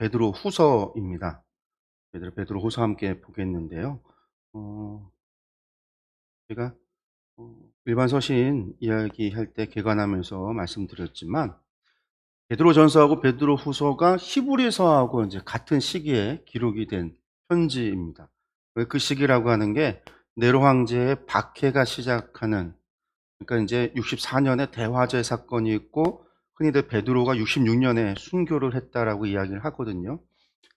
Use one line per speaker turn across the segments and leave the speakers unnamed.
베드로 후서입니다. 베드로 후서 함께 보겠는데요. 어 제가 일반 서신 이야기할 때 개관하면서 말씀드렸지만 베드로전서하고 베드로 후서가 히브리서하고 이제 같은 시기에 기록이 된 편지입니다. 왜 그 시기라고 하는 게 네로 황제의 박해가 시작하는, 그러니까 이제 64년에 대화제 사건이 있고 흔히들 베드로가 66년에 순교를 했다라고 이야기를 하거든요.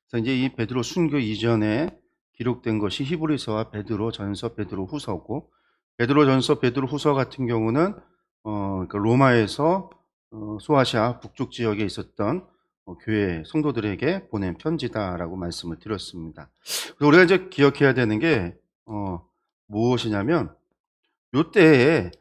그래서 이제 이 베드로 순교 이전에 기록된 것이 히브리서와 베드로전서, 베드로후서고, 베드로전서, 베드로후서 같은 경우는 그러니까 로마에서 소아시아 북쪽 지역에 있었던 교회 성도들에게 보낸 편지다라고 말씀을 드렸습니다. 그래서 우리가 이제 기억해야 되는 게 무엇이냐면, 요때에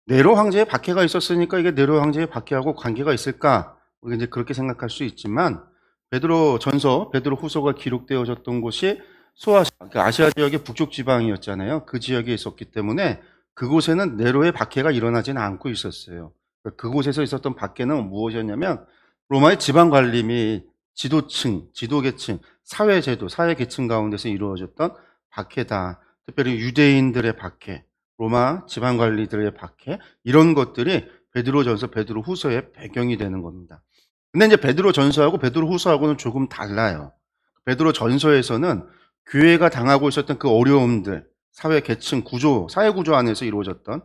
네로 황제의 박해가 있었으니까 이게 네로 황제의 박해하고 관계가 있을까? 우리가 이제 그렇게 생각할 수 있지만, 베드로 전서, 베드로 후서가 기록되어졌던 곳이 소아시아, 그러니까 아시아 지역의 북쪽 지방이었잖아요. 그 지역에 있었기 때문에 그곳에는 네로의 박해가 일어나지는 않고 있었어요. 그러니까 그곳에서 있었던 박해는 무엇이었냐면 로마의 지방 관리 및 지도층, 지도계층, 사회제도, 사회계층 가운데서 이루어졌던 박해다. 특별히 유대인들의 박해, 로마 지방 관리들의 박해, 이런 것들이 베드로전서, 베드로후서의 배경이 되는 겁니다. 근데 이제 베드로전서하고 베드로후서하고는 조금 달라요. 베드로전서에서는 교회가 당하고 있었던 그 어려움들, 사회 계층 구조, 사회 구조 안에서 이루어졌던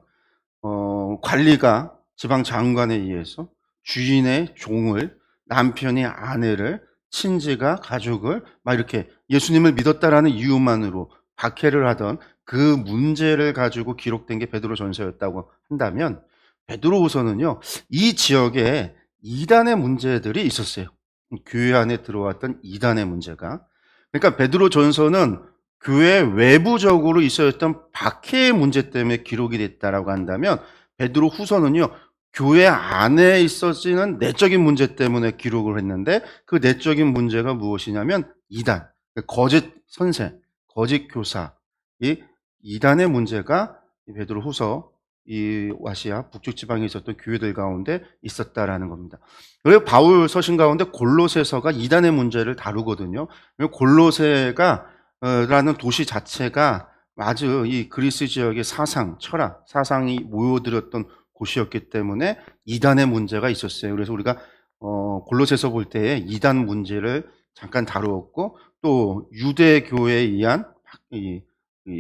관리가 지방 장관에 의해서 주인의 종을, 남편이 아내를, 친지가 가족을 막 이렇게 예수님을 믿었다라는 이유만으로 박해를 하던 그 문제를 가지고 기록된 게 베드로전서였다고 한다면, 베드로후서는요, 이 지역에 이단의 문제들이 있었어요. 교회 안에 들어왔던 이단의 문제가. 그러니까 베드로전서는 교회 외부적으로 있었던 박해의 문제 때문에 기록이 됐다라고 한다면, 베드로후서는요, 교회 안에 있어지는 내적인 문제 때문에 기록을 했는데, 그 내적인 문제가 무엇이냐면 이단, 거짓 선생, 거짓 교사, 이 이단의 문제가 베드로후서, 이 아시아 북쪽 지방에 있었던 교회들 가운데 있었다라는 겁니다. 그리고 바울 서신 가운데 골로새서가 이단의 문제를 다루거든요. 골로새가 라는 도시 자체가 아주 이 그리스 지역의 사상, 철학, 사상이 모여들었던 곳이었기 때문에 이단의 문제가 있었어요. 그래서 우리가 골로새서 볼 때에 이단 문제를 잠깐 다루었고, 또 유대교회에 의한 이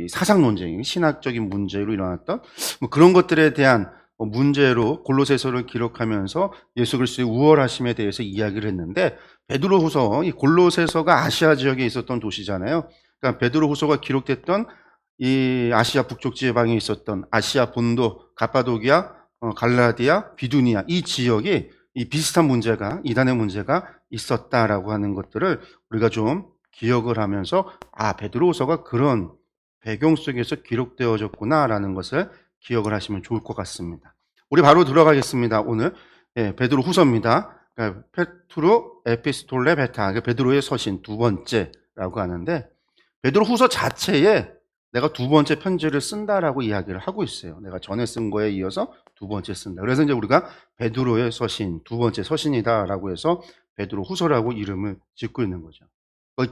사상 논쟁, 신학적인 문제로 일어났던 뭐 그런 것들에 대한 문제로 골로새서를 기록하면서 예수 그리스도의 우월하심에 대해서 이야기를 했는데, 베드로후서, 이 골로새서가 아시아 지역에 있었던 도시잖아요. 그러니까 베드로후서가 기록됐던 이 아시아 북쪽 지방에 있었던 아시아 본도, 가파도기아, 갈라디아, 비두니아, 이 지역이 이 비슷한 문제가, 이단의 문제가 있었다라고 하는 것들을 우리가 좀 기억을 하면서, 베드로후서가 그런 배경 속에서 기록되어졌구나라는 것을 기억을 하시면 좋을 것 같습니다. 우리 바로 들어가겠습니다. 오늘 베드로 후서입니다. 그러니까 페트루 에피스톨레 베타, 베드로의 서신 두 번째라고 하는데, 베드로 후서 자체에 내가 두 번째 편지를 쓴다라고 이야기를 하고 있어요. 내가 전에 쓴 거에 이어서 두 번째 쓴다. 그래서 이제 우리가 베드로의 서신, 두 번째 서신이다라고 해서 베드로 후서라고 이름을 짓고 있는 거죠.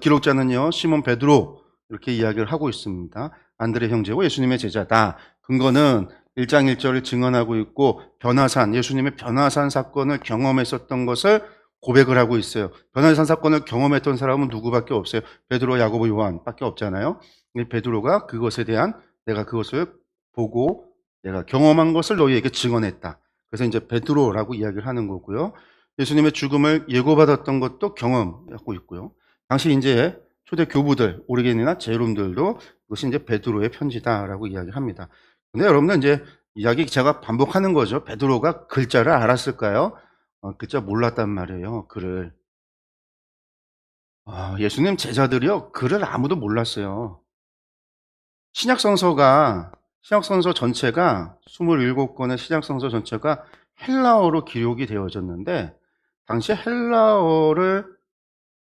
기록자는요, 시몬 베드로, 이렇게 이야기를 하고 있습니다. 안드레 형제고 예수님의 제자다. 근거는 1장 1절을 증언하고 있고, 변화산, 예수님의 변화산 사건을 경험했었던 것을 고백을 하고 있어요. 변화산 사건을 경험했던 사람은 누구밖에 없어요? 베드로, 야고보, 요한밖에 없잖아요. 베드로가 그것에 대한, 내가 그것을 보고 내가 경험한 것을 너희에게 증언했다. 그래서 이제 베드로라고 이야기를 하는 거고요. 예수님의 죽음을 예고받았던 것도 경험하고 있고요. 당시 이제 초대 교부들, 오리겐이나 제롬들도 그것이 이제 베드로의 편지다라고 이야기를 합니다. 근데 여러분들 이제 이야기 제가 반복하는 거죠. 베드로가 글자를 알았을까요? 글자 몰랐단 말이에요. 글을. 예수님 제자들이요, 글을 아무도 몰랐어요. 신약성서 전체가 27권의 신약성서 전체가 헬라어로 기록이 되어졌는데, 당시 헬라어를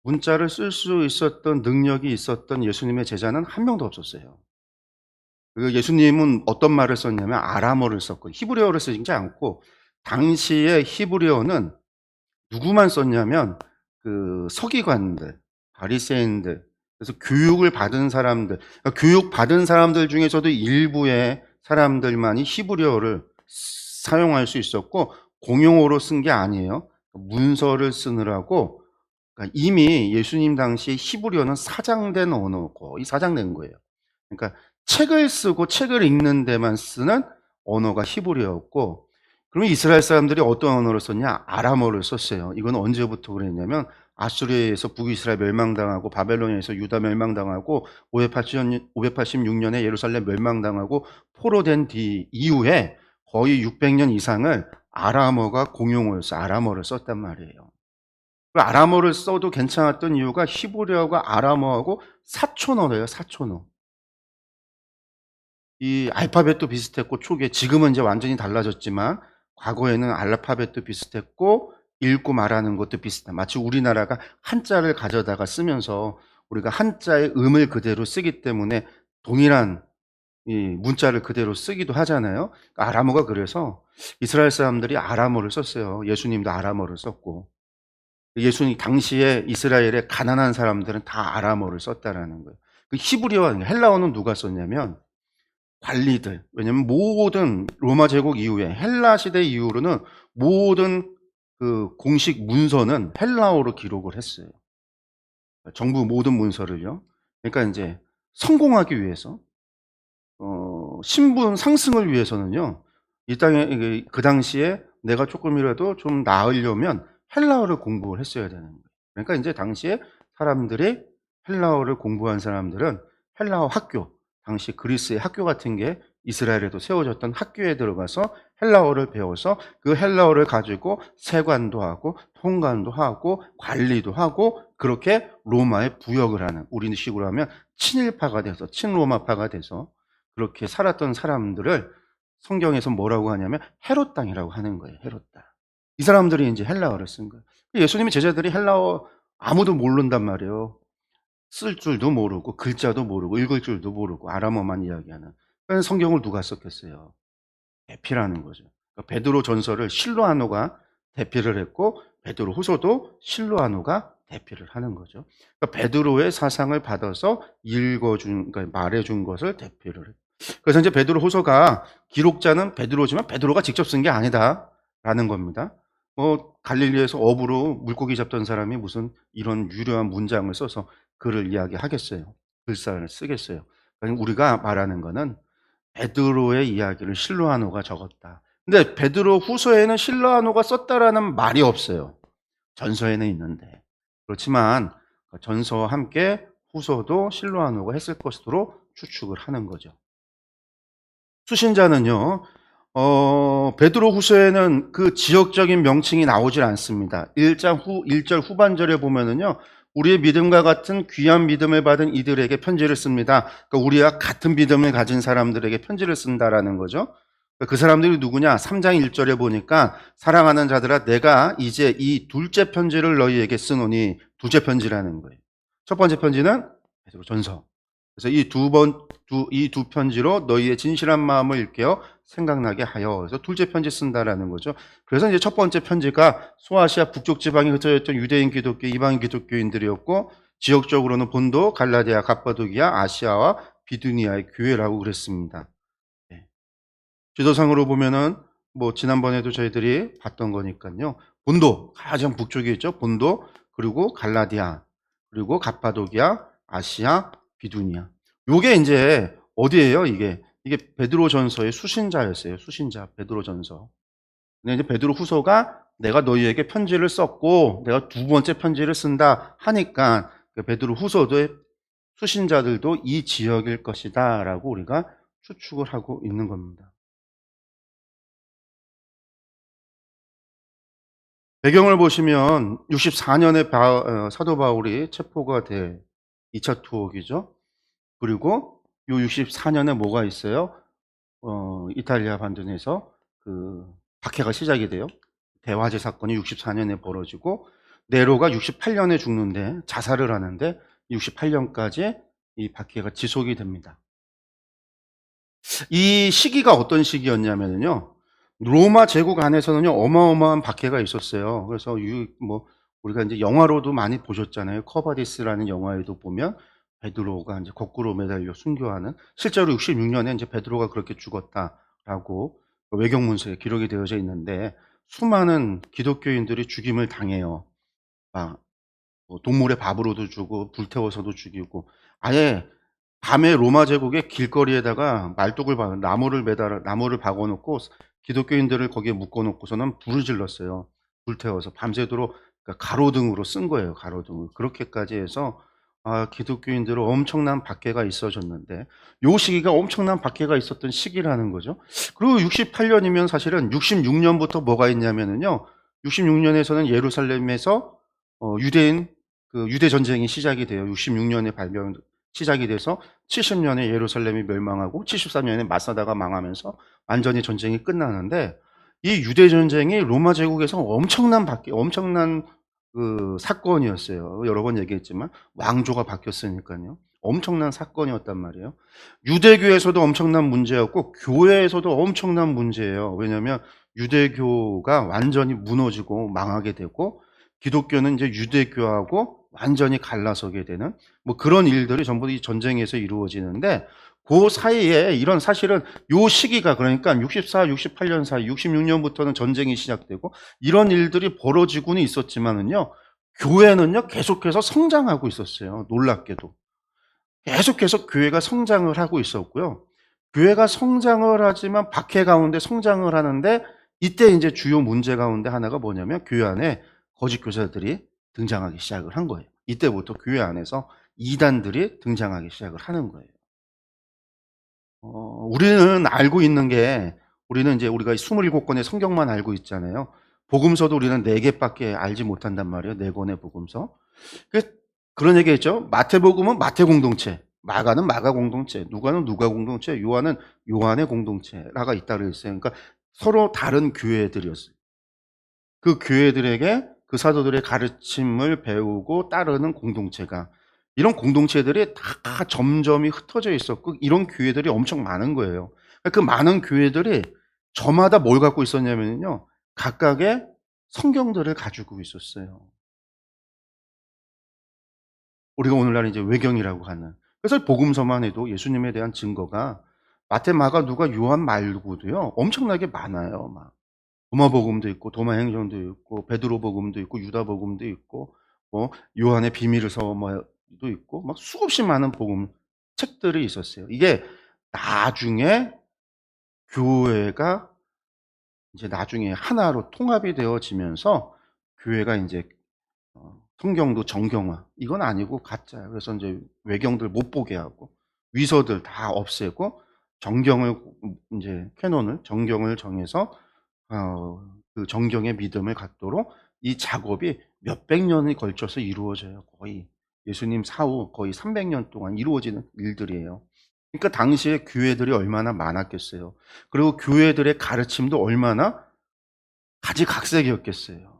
문자를 쓸 수 있었던 능력이 있었던 예수님의 제자는 한 명도 없었어요. 그리고 예수님은 어떤 말을 썼냐면 아람어를 썼고 히브리어를 쓰지 않고, 당시의 히브리어는 누구만 썼냐면 그 서기관들, 바리새인들, 그래서 교육을 받은 사람들, 그러니까 교육받은 사람들 중에서도 일부의 사람들만이 히브리어를 사용할 수 있었고 공용어로 쓴 게 아니에요. 문서를 쓰느라고 그러니까 이미 예수님 당시에 히브리어는 사장된 언어고 거의 사장된 거예요. 그러니까 책을 쓰고 책을 읽는 데만 쓰는 언어가 히브리어였고 그러면 이스라엘 사람들이 어떤 언어를 썼냐? 아람어를 썼어요. 이건 언제부터 그랬냐면 아수리아에서 북이스라엘 멸망당하고 바벨론에서 유다 멸망당하고 586년에 예루살렘 멸망당하고 포로된 뒤 이후에 거의 600년 이상을 아람어가 공용어였어요. 아람어를 썼단 말이에요. 아람어를 써도 괜찮았던 이유가 히브리어가 아람어하고 사촌어예요. 사촌어. 이 알파벳도 비슷했고 초기에 지금은 이제 완전히 달라졌지만 과거에는 알파벳도 비슷했고 읽고 말하는 것도 비슷한 마치 우리나라가 한자를 가져다가 쓰면서 우리가 한자의 음을 그대로 쓰기 때문에 동일한 이 문자를 그대로 쓰기도 하잖아요. 아람어가 그래서 이스라엘 사람들이 아람어를 썼어요. 예수님도 아람어를 썼고 예수님 당시에 이스라엘의 가난한 사람들은 다 아람어를 썼다라는 거예요. 그 히브리어, 헬라어는 누가 썼냐면 관리들. 왜냐면 모든 로마 제국 이후에 헬라 시대 이후로는 모든 그 공식 문서는 헬라어로 기록을 했어요. 정부 모든 문서를요. 그러니까 이제 성공하기 위해서 신분 상승을 위해서는요. 이 땅에 그 당시에 내가 조금이라도 좀 나으려면 헬라어를 공부를 했어야 되는 거예요. 그러니까 이제 당시에 사람들이 헬라어를 공부한 사람들은 헬라어 학교, 당시 그리스의 학교 같은 게 이스라엘에도 세워졌던 학교에 들어가서 헬라어를 배워서 그 헬라어를 가지고 세관도 하고 통관도 하고 관리도 하고 그렇게 로마에 부역을 하는 우리식으로 하면 친일파가 돼서 친로마파가 돼서 그렇게 살았던 사람들을 성경에서 뭐라고 하냐면 헤롯 땅이라고 하는 거예요. 헤롯 땅. 이 사람들이 이제 헬라어를 쓴 거예요. 예수님의 제자들이 헬라어 아무도 모른단 말이에요. 쓸 줄도 모르고 글자도 모르고 읽을 줄도 모르고 아람어만 이야기하는. 그러니까 성경을 누가 썼겠어요? 대피라는 거죠. 그러니까 베드로 전서를 실로아노가 대피를 했고 베드로 후서도 실로아노가 대피를 하는 거죠. 그러니까 베드로의 사상을 받아서 읽어준, 그러니까 말해준 것을 대피를 했고. 그래서 이제 베드로 후서가 기록자는 베드로지만 베드로가 직접 쓴 게 아니다라는 겁니다. 갈릴리에서 어부로 물고기 잡던 사람이 무슨 이런 유려한 문장을 써서 글을 이야기하겠어요. 글사를 쓰겠어요. 그러니까 우리가 말하는 거는 베드로의 이야기를 실로아노가 적었다. 근데 베드로 후서에는 실로아노가 썼다라는 말이 없어요. 전서에는 있는데. 그렇지만 전서와 함께 후서도 실로아노가 했을 것으로 추측을 하는 거죠. 수신자는요, 베드로 후서에는 그 지역적인 명칭이 나오질 않습니다. 1절 후반절에 보면은요, 우리의 믿음과 같은 귀한 믿음을 받은 이들에게 편지를 씁니다. 그러니까 우리와 같은 믿음을 가진 사람들에게 편지를 쓴다라는 거죠. 그 사람들이 누구냐? 3장 1절에 보니까 사랑하는 자들아 내가 이제 이 둘째 편지를 너희에게 쓰노니 둘째 편지라는 거예요. 첫 번째 편지는 베드로 전서. 그래서 이 두 편지로 너희의 진실한 마음을 일깨어 생각나게 하여. 그래서 둘째 편지 쓴다라는 거죠. 그래서 이제 첫 번째 편지가 소아시아 북쪽 지방에 흩어졌던 유대인 기독교, 이방인 기독교인들이었고, 지역적으로는 본도, 갈라디아, 갑바도기아, 아시아와 비두니아의 교회라고 그랬습니다. 네. 지도상으로 보면은 뭐 지난번에도 저희들이 봤던 거니까요. 본도, 가장 북쪽에 있죠. 본도, 그리고 갈라디아, 그리고 갑바도기아, 아시아, 비두니아. 요게 이제 어디예요? 이게 베드로 전서의 수신자였어요. 수신자 베드로 전서. 근데 이제 베드로 후서가 내가 너희에게 편지를 썼고 내가 두 번째 편지를 쓴다 하니까 베드로 후서도의 수신자들도 이 지역일 것이다라고 우리가 추측을 하고 있는 겁니다. 배경을 보시면 64년에 사도 바울이 체포가 돼 2차 투옥이죠. 그리고 요 64년에 뭐가 있어요? 이탈리아 반도에서 그 박해가 시작이 돼요. 대화제 사건이 64년에 벌어지고 네로가 68년에 죽는데 자살을 하는데 68년까지 이 박해가 지속이 됩니다. 이 시기가 어떤 시기였냐면요. 로마 제국 안에서는요 어마어마한 박해가 있었어요. 그래서 우리가 이제 영화로도 많이 보셨잖아요. 커바디스라는 영화에도 보면 베드로가 이제 거꾸로 매달려 순교하는, 실제로 66년에 이제 베드로가 그렇게 죽었다라고 외경 문서에 기록이 되어져 있는데, 수많은 기독교인들이 죽임을 당해요. 막 뭐 동물의 밥으로도 주고 불태워서도 죽이고, 아예 밤에 로마 제국의 길거리에다가 말뚝을 박아 나무를 박아 놓고 기독교인들을 거기에 묶어 놓고서는 불을 질렀어요. 불태워서 밤새도록, 그러니까 가로등으로 쓴 거예요, 가로등을. 그렇게까지 해서 기독교인들은 엄청난 박해가 있어졌는데, 요 시기가 엄청난 박해가 있었던 시기라는 거죠. 그리고 68년이면 사실은 66년부터 뭐가 있냐면은요. 66년에서는 예루살렘에서 유대인 유대 전쟁이 시작이 돼요. 66년에 시작이 돼서 70년에 예루살렘이 멸망하고 73년에 마사다가 망하면서 완전히 전쟁이 끝나는데, 이 유대 전쟁이 로마 제국에서 엄청난 사건이었어요. 여러 번 얘기했지만 왕조가 바뀌었으니까요. 엄청난 사건이었단 말이에요. 유대교에서도 엄청난 문제였고 교회에서도 엄청난 문제예요. 왜냐하면 유대교가 완전히 무너지고 망하게 되고, 기독교는 이제 유대교하고 완전히 갈라서게 되는 뭐 그런 일들이 전부 이 전쟁에서 이루어지는데, 그 사이에 이런, 사실은 요 시기가, 그러니까 64, 68년 사이, 66년부터는 전쟁이 시작되고 이런 일들이 벌어지고는 있었지만은요, 교회는요 계속해서 성장하고 있었어요. 놀랍게도 계속해서 교회가 성장을 하고 있었고요. 교회가 성장을 하지만 박해 가운데 성장을 하는데, 이때 이제 주요 문제 가운데 하나가 뭐냐면 교회 안에 거짓 교사들이 등장하기 시작을 한 거예요. 이때부터 교회 안에서 이단들이 등장하기 시작을 하는 거예요. 우리는 알고 있는 게, 우리는 이제 우리가 27권의 성경만 알고 있잖아요. 복음서도 우리는 4개밖에 알지 못한단 말이에요. 4권의 복음서. 그런 얘기했죠. 마태복음은 마태 공동체, 마가는 마가 공동체, 누가는 누가 공동체, 요한은 요한의 공동체라가 있다 그랬어요. 그러니까 서로 다른 교회들이었어요. 그 교회들에게 그 사도들의 가르침을 배우고 따르는 공동체가, 이런 공동체들이 다 점점이 흩어져 있었고 이런 교회들이 엄청 많은 거예요. 그 많은 교회들이 저마다 뭘 갖고 있었냐면요, 각각의 성경들을 가지고 있었어요. 우리가 오늘날 이제 외경이라고 하는. 그래서 복음서만 해도 예수님에 대한 증거가 마태, 마가, 누가, 요한 말고도요 엄청나게 많아요. 막 도마복음도 있고 도마행전도 있고 베드로복음도 있고 유다복음도 있고 뭐 요한의 비밀서 뭐도 있고 막 수없이 많은 복음 책들이 있었어요. 이게 나중에 교회가 이제 나중에 하나로 통합이 되어지면서 교회가 인제 성경도 정경화, 이건 아니고 가짜예요. 그래서 인제 외경들 못 보게 하고 위서들 다 없애고 정경을 인제 캐논을, 정경을 정해서 그 정경의 믿음을 갖도록 이 작업이 몇백 년이 걸쳐서 이루어져요. 거의 예수님 사후 거의 300년 동안 이루어지는 일들이에요. 그러니까 당시에 교회들이 얼마나 많았겠어요. 그리고 교회들의 가르침도 얼마나 가지각색이었겠어요.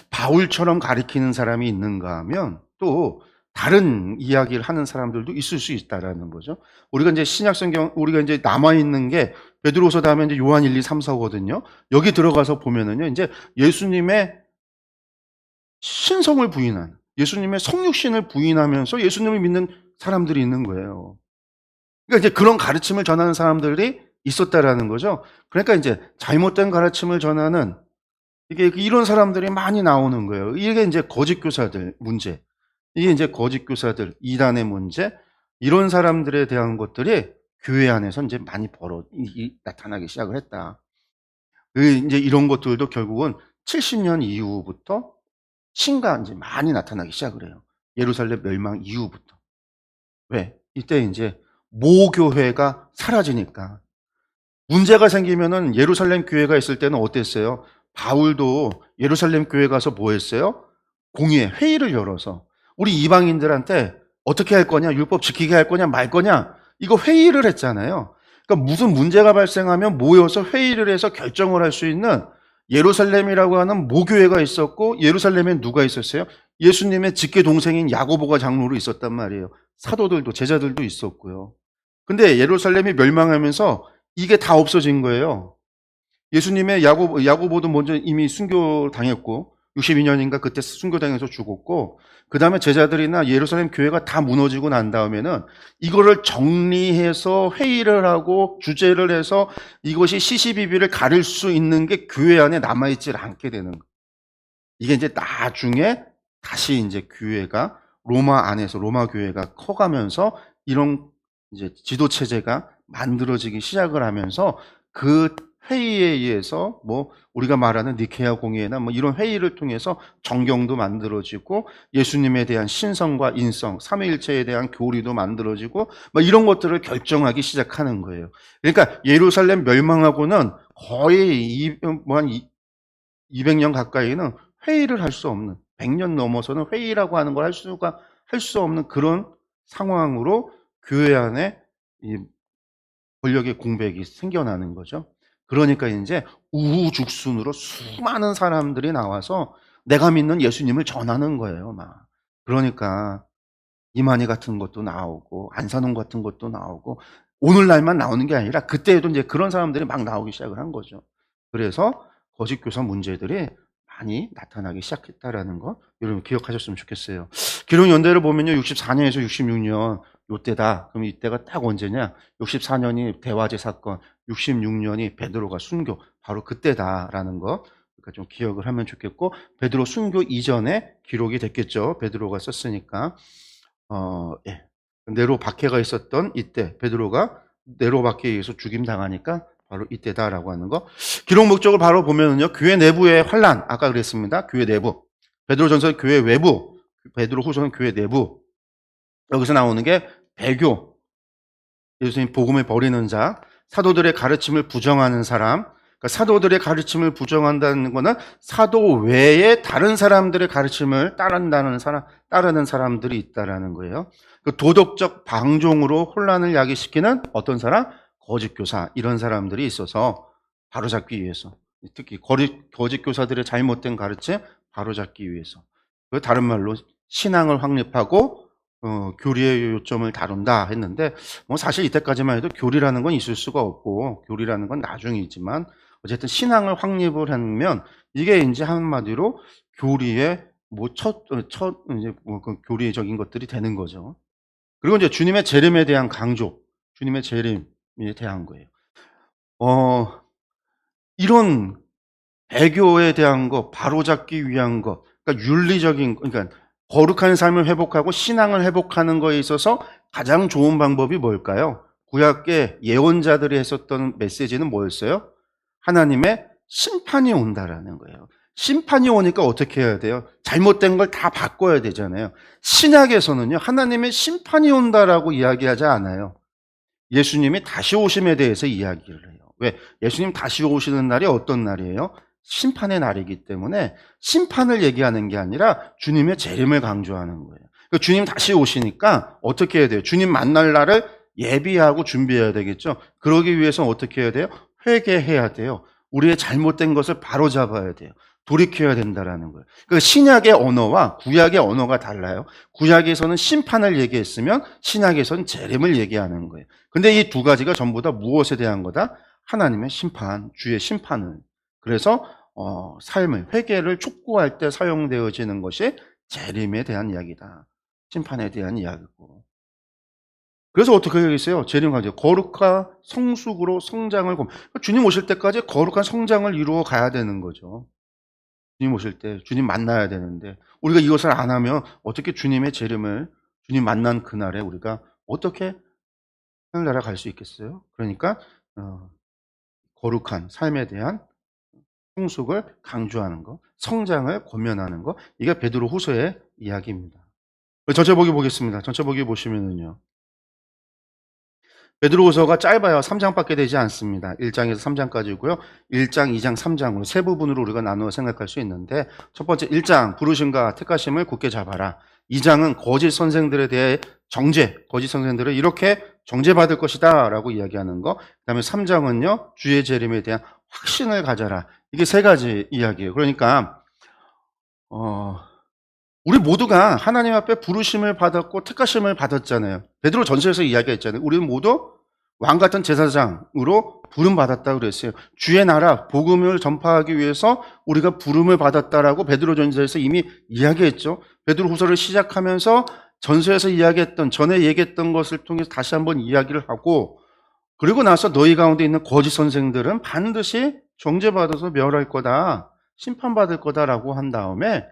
바울처럼 가리키는 사람이 있는가 하면 또 다른 이야기를 하는 사람들도 있을 수 있다라는 거죠. 우리가 이제 신약 성경, 우리가 이제 남아 있는 게 베드로서 다음에 이제 요한 1, 2, 3, 4거든요. 여기 들어가서 보면은요, 이제 예수님의 신성을 부인한, 예수님의 성육신을 부인하면서 예수님을 믿는 사람들이 있는 거예요. 그러니까 이제 그런 가르침을 전하는 사람들이 있었다라는 거죠. 그러니까 이제 잘못된 가르침을 전하는, 이게 이런 사람들이 많이 나오는 거예요. 이게 이제 거짓 교사들 문제. 이게 이제 거짓 교사들, 이단의 문제, 이런 사람들에 대한 것들이 교회 안에서 이제 많이 나타나기 시작을 했다. 이제 이런 것들도 결국은 70년 이후부터 신가 이제 많이 나타나기 시작을 해요. 예루살렘 멸망 이후부터. 왜? 이때 이제 모교회가 사라지니까. 문제가 생기면은, 예루살렘 교회가 있을 때는 어땠어요? 바울도 예루살렘 교회 가서 뭐 했어요? 공의회, 회의를 열어서 우리 이방인들한테 어떻게 할 거냐, 율법 지키게 할 거냐 말 거냐, 이거 회의를 했잖아요. 그러니까 무슨 문제가 발생하면 모여서 회의를 해서 결정을 할 수 있는 예루살렘이라고 하는 모교회가 있었고, 예루살렘에 누가 있었어요? 예수님의 직계 동생인 야고보가 장로로 있었단 말이에요. 사도들도, 제자들도 있었고요. 근데 예루살렘이 멸망하면서 이게 다 없어진 거예요. 예수님의 야고보도 먼저 이미 순교당했고, 62년인가 그때 순교당해서 죽었고, 그 다음에 제자들이나 예루살렘 교회가 다 무너지고 난 다음에는 이거를 정리해서 회의를 하고 주제를 해서 이것이 시시비비를 가릴 수 있는 게 교회 안에 남아있질 않게 되는 거예요. 이게 이제 나중에 다시 이제 교회가 로마 안에서 로마 교회가 커가면서 이런 이제 지도 체제가 만들어지기 시작을 하면서 그 회의에 의해서 뭐 우리가 말하는 니케아 공의회나 뭐 이런 회의를 통해서 정경도 만들어지고 예수님에 대한 신성과 인성, 삼위일체에 대한 교리도 만들어지고 뭐 이런 것들을 결정하기 시작하는 거예요. 그러니까 예루살렘 멸망하고는 거의 한 200년 가까이는 회의를 할 수 없는, 100년 넘어서는 회의라고 하는 걸 할 수 없는 그런 상황으로 교회 안에 이 권력의 공백이 생겨나는 거죠. 그러니까 이제 우후죽순으로 수많은 사람들이 나와서 내가 믿는 예수님을 전하는 거예요, 막. 그러니까 이만희 같은 것도 나오고 안산홍 같은 것도 나오고 오늘날만 나오는 게 아니라 그때에도 이제 그런 사람들이 막 나오기 시작을 한 거죠. 그래서 거짓 교사 문제들이 많이 나타나기 시작했다라는 거 여러분 기억하셨으면 좋겠어요. 기록 연대를 보면요, 64년에서 66년 요때다. 그럼 이때가 딱 언제냐? 64년이 대화제 사건, 66년이 베드로가 순교, 바로 그때다라는 거. 그러니까 좀 기억을 하면 좋겠고, 베드로 순교 이전에 기록이 됐겠죠. 베드로가 썼으니까. 예. 네로 박해가 있었던 이때 베드로가 네로 박해에 의해서 죽임 당하니까 바로 이때다라고 하는 거. 기록 목적을 바로 보면은요, 교회 내부의 환란, 아까 그랬습니다. 교회 내부. 베드로전서 교회 외부, 베드로 후서는 교회 내부. 여기서 나오는 게 배교, 예수님 복음을 버리는 자, 사도들의 가르침을 부정하는 사람. 그러니까 사도들의 가르침을 부정한다는 거는 사도 외에 다른 사람들의 가르침을 따르는 사람들이 있다라는 거예요. 그 도덕적 방종으로 혼란을 야기시키는 어떤 사람? 거짓 교사, 이런 사람들이 있어서 바로잡기 위해서, 특히 거짓 교사들의 잘못된 가르침 바로잡기 위해서, 다른 말로 신앙을 확립하고 교리의 요점을 다룬다 했는데, 뭐 사실 이때까지만 해도 교리라는 건 있을 수가 없고 교리라는 건 나중이지만 어쨌든 신앙을 확립을 하면 이게 이제 한마디로 교리의 뭐 이제 뭐 그 교리적인 것들이 되는 거죠. 그리고 이제 주님의 재림에 대한 강조, 주님의 재림에 대한 거예요. 이런 배교에 대한 거, 바로잡기 위한 거, 그러니까 윤리적인, 그러니까 거룩한 삶을 회복하고 신앙을 회복하는 거에 있어서 가장 좋은 방법이 뭘까요? 구약의 예언자들이 했었던 메시지는 뭐였어요? 하나님의 심판이 온다라는 거예요. 심판이 오니까 어떻게 해야 돼요? 잘못된 걸 다 바꿔야 되잖아요. 신약에서는요, 하나님의 심판이 온다라고 이야기하지 않아요. 예수님이 다시 오심에 대해서 이야기를 해요. 왜? 예수님 다시 오시는 날이 어떤 날이에요? 심판의 날이기 때문에 심판을 얘기하는 게 아니라 주님의 재림을 강조하는 거예요. 그러니까 주님 다시 오시니까 어떻게 해야 돼요? 주님 만날 날을 예비하고 준비해야 되겠죠. 그러기 위해서 어떻게 해야 돼요? 회개해야 돼요. 우리의 잘못된 것을 바로잡아야 돼요. 돌이켜야 된다라는 거예요. 그러니까 신약의 언어와 구약의 언어가 달라요. 구약에서는 심판을 얘기했으면 신약에서는 재림을 얘기하는 거예요. 근데 이 두 가지가 전부 다 무엇에 대한 거다? 하나님의 심판, 주의 심판을. 그래서 삶을, 회개를 촉구할 때 사용되어지는 것이 재림에 대한 이야기다. 심판에 대한 이야기고. 그래서 어떻게 하겠어요? 재림 가죠. 거룩한 성숙으로 성장을 주님 오실 때까지 거룩한 성장을 이루어 가야 되는 거죠. 주님 오실 때 주님 만나야 되는데 우리가 이것을 안 하면 어떻게 주님의 재림을, 주님 만난 그날에 우리가 어떻게 하늘나라 갈 수 있겠어요? 그러니까 거룩한 삶에 대한 성숙을 강조하는 거, 성장을 권면하는 거, 이게 베드로 후서의 이야기입니다. 전체 보기 보겠습니다. 전체 보기 보시면은요, 베드로후서가 짧아요. 3장밖에 되지 않습니다. 1장에서 3장까지고요. 1장, 2장, 3장으로 세 부분으로 우리가 나누어 생각할 수 있는데, 첫 번째 1장 부르심과 택하심을 굳게 잡아라. 2장은 거짓 선생들에 대해 정죄, 거짓 선생들을 이렇게 정죄받을 것이다 라고 이야기하는 거. 그 다음에 3장은요, 주의 재림에 대한 확신을 가져라. 이게 세 가지 이야기예요. 그러니까 우리 모두가 하나님 앞에 부르심을 받았고 택하심을 받았잖아요. 베드로 전서에서 이야기했잖아요. 우리는 모두 왕 같은 제사장으로 부름받았다고 그랬어요. 주의 나라 복음을 전파하기 위해서 우리가 부름을 받았다라고 베드로전서에서 이미 이야기했죠. 베드로후서를 시작하면서 전서에서 이야기했던, 전에 얘기했던 것을 통해서 다시 한번 이야기를 하고, 그리고 나서 너희 가운데 있는 거짓 선생들은 반드시 정죄받아서 멸할 거다, 심판받을 거다라고 한 다음에,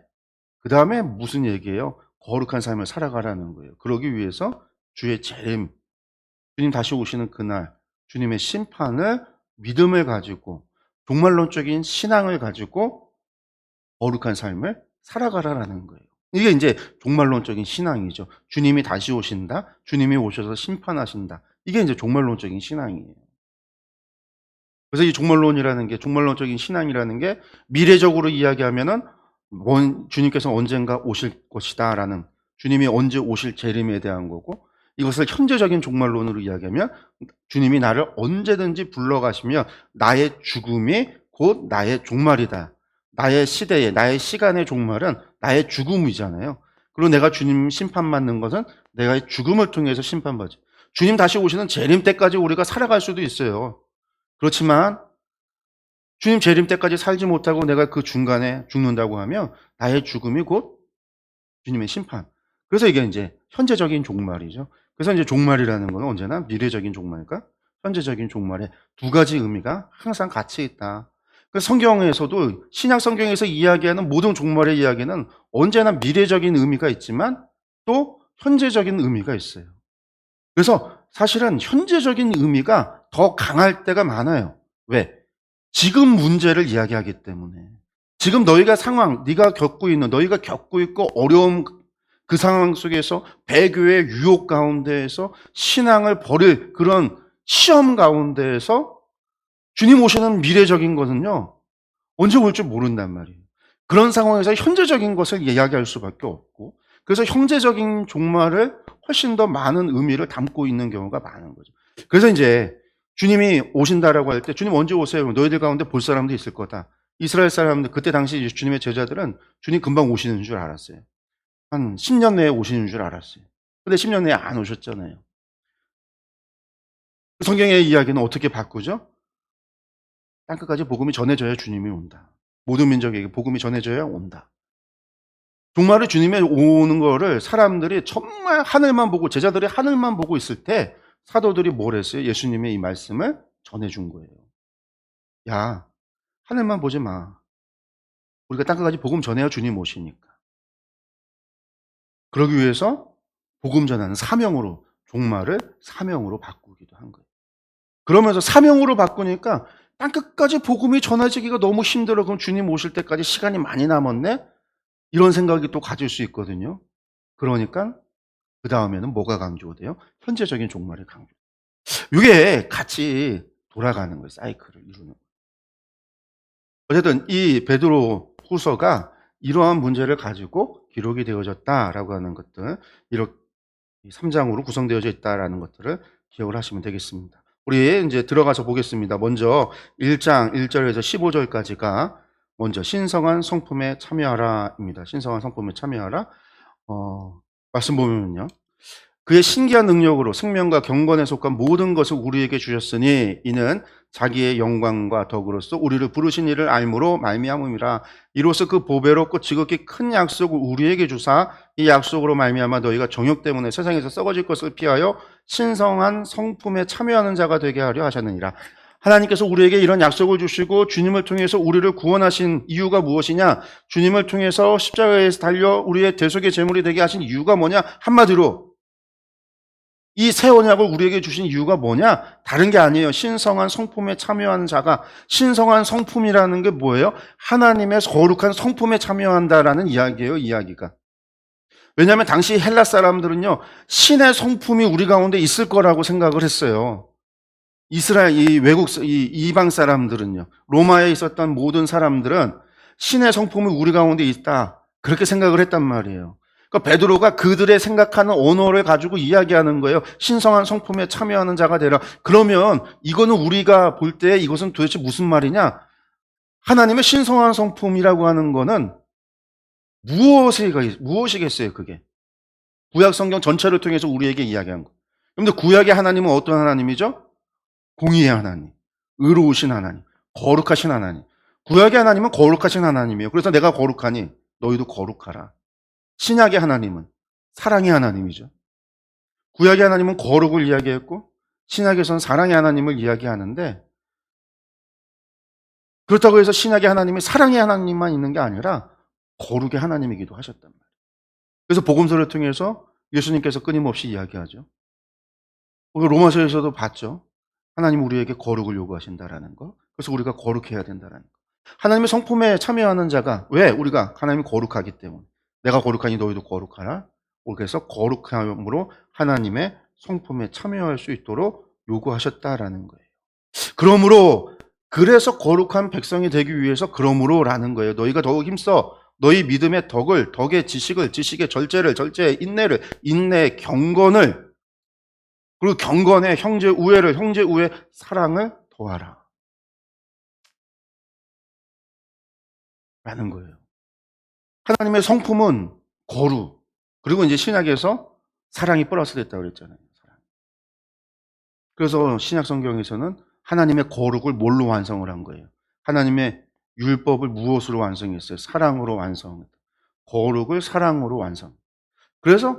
그 다음에 무슨 얘기예요? 거룩한 삶을 살아가라는 거예요. 그러기 위해서 주의 재림, 주님 다시 오시는 그날, 주님의 심판을, 믿음을 가지고 종말론적인 신앙을 가지고 거룩한 삶을 살아가라라는 거예요. 이게 이제 종말론적인 신앙이죠. 주님이 다시 오신다, 주님이 오셔서 심판하신다. 이게 이제 종말론적인 신앙이에요. 그래서 이 종말론적인 신앙이라는 게 미래적으로 이야기하면은 주님께서 언젠가 오실 것이다라는, 주님이 언제 오실 재림에 대한 거고, 이것을 현재적인 종말론으로 이야기하면 주님이 나를 언제든지 불러가시며 나의 죽음이 곧 나의 종말이다. 나의 시대의, 나의 시간의 종말은 나의 죽음이잖아요. 그리고 내가 주님 심판받는 것은 내가 죽음을 통해서 심판받지. 주님 다시 오시는 재림 때까지 우리가 살아갈 수도 있어요. 그렇지만 주님 재림 때까지 살지 못하고 내가 그 중간에 죽는다고 하면 나의 죽음이 곧 주님의 심판. 그래서 이게 이제 현재적인 종말이죠. 그래서 이제 종말이라는 건 언제나 미래적인 종말과 현재적인 종말의 두 가지 의미가 항상 같이 있다. 그래서 성경에서도, 신약 성경에서 이야기하는 모든 종말의 이야기는 언제나 미래적인 의미가 있지만 또 현재적인 의미가 있어요. 그래서 사실은 현재적인 의미가 더 강할 때가 많아요. 왜? 지금 문제를 이야기하기 때문에. 지금 너희가 네가 겪고 있는, 너희가 겪고 있고 어려운 그 상황 속에서 배교의 유혹 가운데에서 신앙을 버릴 그런 시험 가운데에서 주님 오시는 미래적인 것은요, 언제 올지 모른단 말이에요. 그런 상황에서 현재적인 것을 이야기할 수밖에 없고, 그래서 현재적인 종말을 훨씬 더 많은 의미를 담고 있는 경우가 많은 거죠. 그래서 이제 주님이 오신다라고 할 때, 주님 언제 오세요? 너희들 가운데 볼 사람도 있을 거다. 이스라엘 사람들, 그때 당시 주님의 제자들은 주님 금방 오시는 줄 알았어요. 한 10년 내에 오시는 줄 알았어요. 근데 10년 내에 안 오셨잖아요. 성경의 이야기는 어떻게 바꾸죠? 땅끝까지 복음이 전해져야 주님이 온다. 모든 민족에게 복음이 전해져야 온다. 종말의 주님의 오는 거를 사람들이 정말 하늘만 보고, 제자들이 하늘만 보고 있을 때 사도들이 뭘 했어요? 예수님의 이 말씀을 전해준 거예요. 야, 하늘만 보지 마. 우리가 땅끝까지 복음 전해야 주님 오시니까. 그러기 위해서 복음 전하는 사명으로, 종말을 사명으로 바꾸기도 한 거예요. 그러면서 사명으로 바꾸니까 땅끝까지 복음이 전해지기가 너무 힘들어. 그럼 주님 오실 때까지 시간이 많이 남았네? 이런 생각이 또 가질 수 있거든요. 그러니까 그 다음에는 뭐가 강조돼요? 현재적인 종말이 강조. 이게 같이 돌아가는 거예요. 사이클을 이루는 거예요. 어쨌든 이 베드로 후서가 이러한 문제를 가지고 기록이 되어졌다라고 하는 것들, 이렇게 3장으로 구성되어져 있다라는 것들을 기억을 하시면 되겠습니다. 우리 이제 들어가서 보겠습니다. 먼저 1장 1절에서 15절까지가 먼저 신성한 성품에 참여하라입니다. 신성한 성품에 참여하라. 말씀 보면요, 그의 신기한 능력으로 생명과 경건에 속한 모든 것을 우리에게 주셨으니 이는 자기의 영광과 덕으로서 우리를 부르신 이를 알므로 말미암음이라. 이로써 그 보배롭고 지극히 큰 약속을 우리에게 주사 이 약속으로 말미암아 너희가 정욕 때문에 세상에서 썩어질 것을 피하여 신성한 성품에 참여하는 자가 되게 하려 하셨느니라. 하나님께서 우리에게 이런 약속을 주시고 주님을 통해서 우리를 구원하신 이유가 무엇이냐? 주님을 통해서 십자가에서 달려 우리의 대속의 제물이 되게 하신 이유가 뭐냐? 한마디로 이 새 언약을 우리에게 주신 이유가 뭐냐? 다른 게 아니에요. 신성한 성품에 참여하는 자가, 신성한 성품이라는 게 뭐예요? 하나님의 거룩한 성품에 참여한다라는 이야기예요, 이야기가. 왜냐하면 당시 헬라 사람들은요, 신의 성품이 우리 가운데 있을 거라고 생각을 했어요. 이스라엘, 이 이방 사람들은요, 로마에 있었던 모든 사람들은 신의 성품이 우리 가운데 있다, 그렇게 생각을 했단 말이에요. 그러니까 베드로가 그들의 생각하는 언어를 가지고 이야기하는 거예요. 신성한 성품에 참여하는 자가 되라. 그러면 이거는 우리가 볼 때 이것은 도대체 무슨 말이냐? 하나님의 신성한 성품이라고 하는 거는 무엇이겠어요, 그게? 구약 성경 전체를 통해서 우리에게 이야기한 거. 그런데 구약의 하나님은 어떤 하나님이죠? 공의의 하나님, 의로우신 하나님, 거룩하신 하나님. 구약의 하나님은 거룩하신 하나님이에요. 그래서 내가 거룩하니 너희도 거룩하라. 신약의 하나님은 사랑의 하나님이죠. 구약의 하나님은 거룩을 이야기했고 신약에서는 사랑의 하나님을 이야기하는데, 그렇다고 해서 신약의 하나님이 사랑의 하나님만 있는 게 아니라 거룩의 하나님이기도 하셨단 말이에요. 그래서 복음서를 통해서 예수님께서 끊임없이 이야기하죠. 로마서에서도 봤죠. 하나님 우리에게 거룩을 요구하신다라는 거. 그래서 우리가 거룩해야 된다라는 거. 하나님의 성품에 참여하는 자가, 왜? 우리가 하나님이 거룩하기 때문에. 내가 거룩하니 너희도 거룩하라. 그래서 거룩함으로 하나님의 성품에 참여할 수 있도록 요구하셨다라는 거예요. 그러므로, 그래서 거룩한 백성이 되기 위해서 그러므로라는 거예요. 너희가 더욱 힘써 너희 믿음의 덕의 지식을, 지식의 절제를, 절제의 인내를, 인내의 경건을, 그리고 경건의 형제 우애를, 형제 우애 사랑을 더하라 라는 거예요. 하나님의 성품은 거룩, 그리고 이제 신약에서 사랑이 플러스 됐다고 그랬잖아요. 그래서 신약 성경에서는 하나님의 거룩을 뭘로 완성을 한 거예요? 하나님의 율법을 무엇으로 완성했어요? 사랑으로 완성했다. 거룩을 사랑으로 완성. 그래서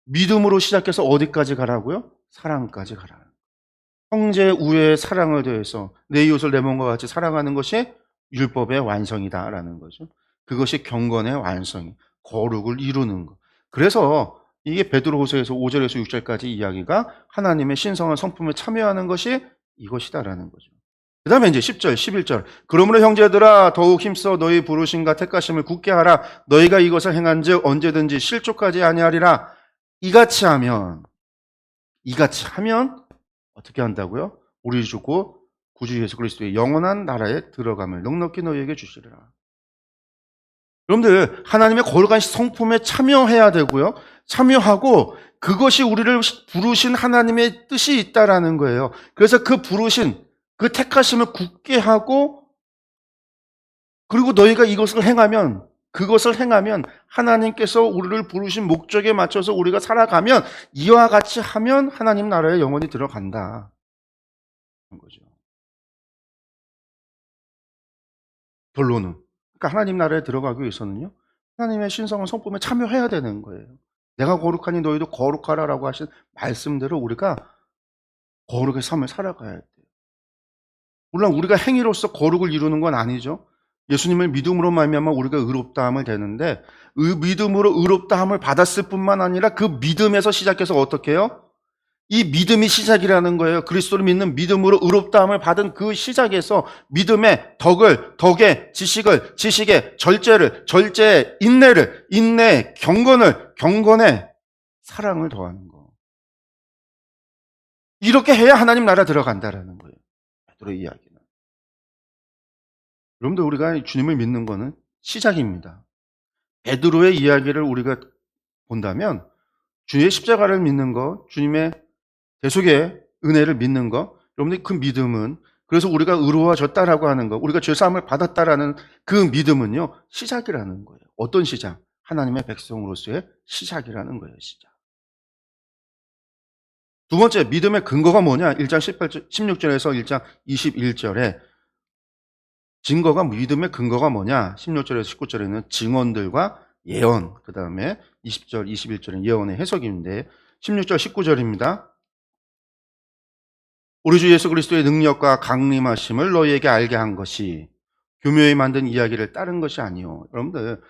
믿음으로 시작해서 어디까지 가라고요? 사랑까지 가라. 형제 우애의 사랑을 더해서 내 이웃을 내 몸과 같이 사랑하는 것이 율법의 완성이다라는 거죠. 그것이 경건의 완성이, 거룩을 이루는 것. 그래서 이게 베드로후서에서 5절에서 6절까지 이야기가 하나님의 신성한 성품에 참여하는 것이 이것이다라는 거죠. 그 다음에 이제 10절, 11절. 그러므로 형제들아 더욱 힘써 너희 부르심과 택하심을 굳게 하라. 너희가 이것을 행한즉 언제든지 실족하지 아니하리라. 이같이 하면 어떻게 한다고요? 우리 주고 구주 예수 그리스도의 영원한 나라에 들어감을 넉넉히 너희에게 주시리라. 여러분들, 하나님의 거룩한 성품에 참여해야 되고요. 참여하고 그것이 우리를 부르신 하나님의 뜻이 있다라는 거예요. 그래서 그 부르신, 그 택하심을 굳게 하고, 그리고 너희가 이것을 행하면, 그것을 행하면 하나님께서 우리를 부르신 목적에 맞춰서 우리가 살아가면, 이와 같이 하면 하나님 나라에 영원히 들어간다. 거죠. 결론은, 그러니까 하나님 나라에 들어가기 위해서는요, 하나님의 신성한 성품에 참여해야 되는 거예요. 내가 거룩하니 너희도 거룩하라라고 하신 말씀대로 우리가 거룩의 삶을 살아가야 돼요. 물론 우리가 행위로서 거룩을 이루는 건 아니죠. 예수님을 믿음으로 말미암아 우리가 의롭다함을 되는데, 믿음으로 의롭다함을 받았을 뿐만 아니라 그 믿음에서 시작해서 어떻게 해요? 이 믿음이 시작이라는 거예요. 그리스도를 믿는 믿음으로 의롭다함을 받은 그 시작에서 믿음의 덕의 지식을, 지식의 절제를, 절제의 인내를, 인내의 경건을, 경건의 사랑을 더하는 거. 이렇게 해야 하나님 나라 들어간다라는 거예요. 베드로의 이야기는. 여러분들, 우리가 주님을 믿는 거는 시작입니다. 베드로의 이야기를 우리가 본다면 주의 십자가를 믿는 거, 주님의 대속의 은혜를 믿는 거, 여러분들 그 믿음은, 그래서 우리가 의로워졌다라고 하는 거, 우리가 죄사함을 받았다라는 그 믿음은요, 시작이라는 거예요. 어떤 시작? 하나님의 백성으로서의 시작이라는 거예요, 시작. 두 번째, 믿음의 근거가 뭐냐? 1장 16절에서 1장 21절에 증거가, 믿음의 근거가 뭐냐? 16절에서 19절에는 증언들과 예언, 그 다음에 20절, 21절은 예언의 해석인데, 16절, 19절입니다. 우리 주 예수 그리스도의 능력과 강림하심을 너희에게 알게 한 것이 교묘히 만든 이야기를 따른 것이 아니요. 여러분들,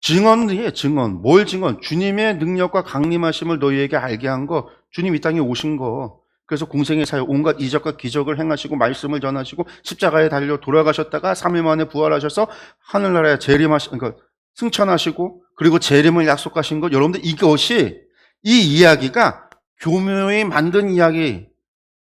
증언이에요, 증언. 뭘 증언? 주님의 능력과 강림하심을 너희에게 알게 한 거, 주님 이 땅에 오신 거. 그래서 공생의 사역, 온갖 이적과 기적을 행하시고 말씀을 전하시고 십자가에 달려 돌아가셨다가 3일 만에 부활하셔서 하늘나라에 그러니까 승천하시고, 그리고 재림을 약속하신 것. 여러분들, 이것이, 이 이야기가 교묘히 만든 이야기,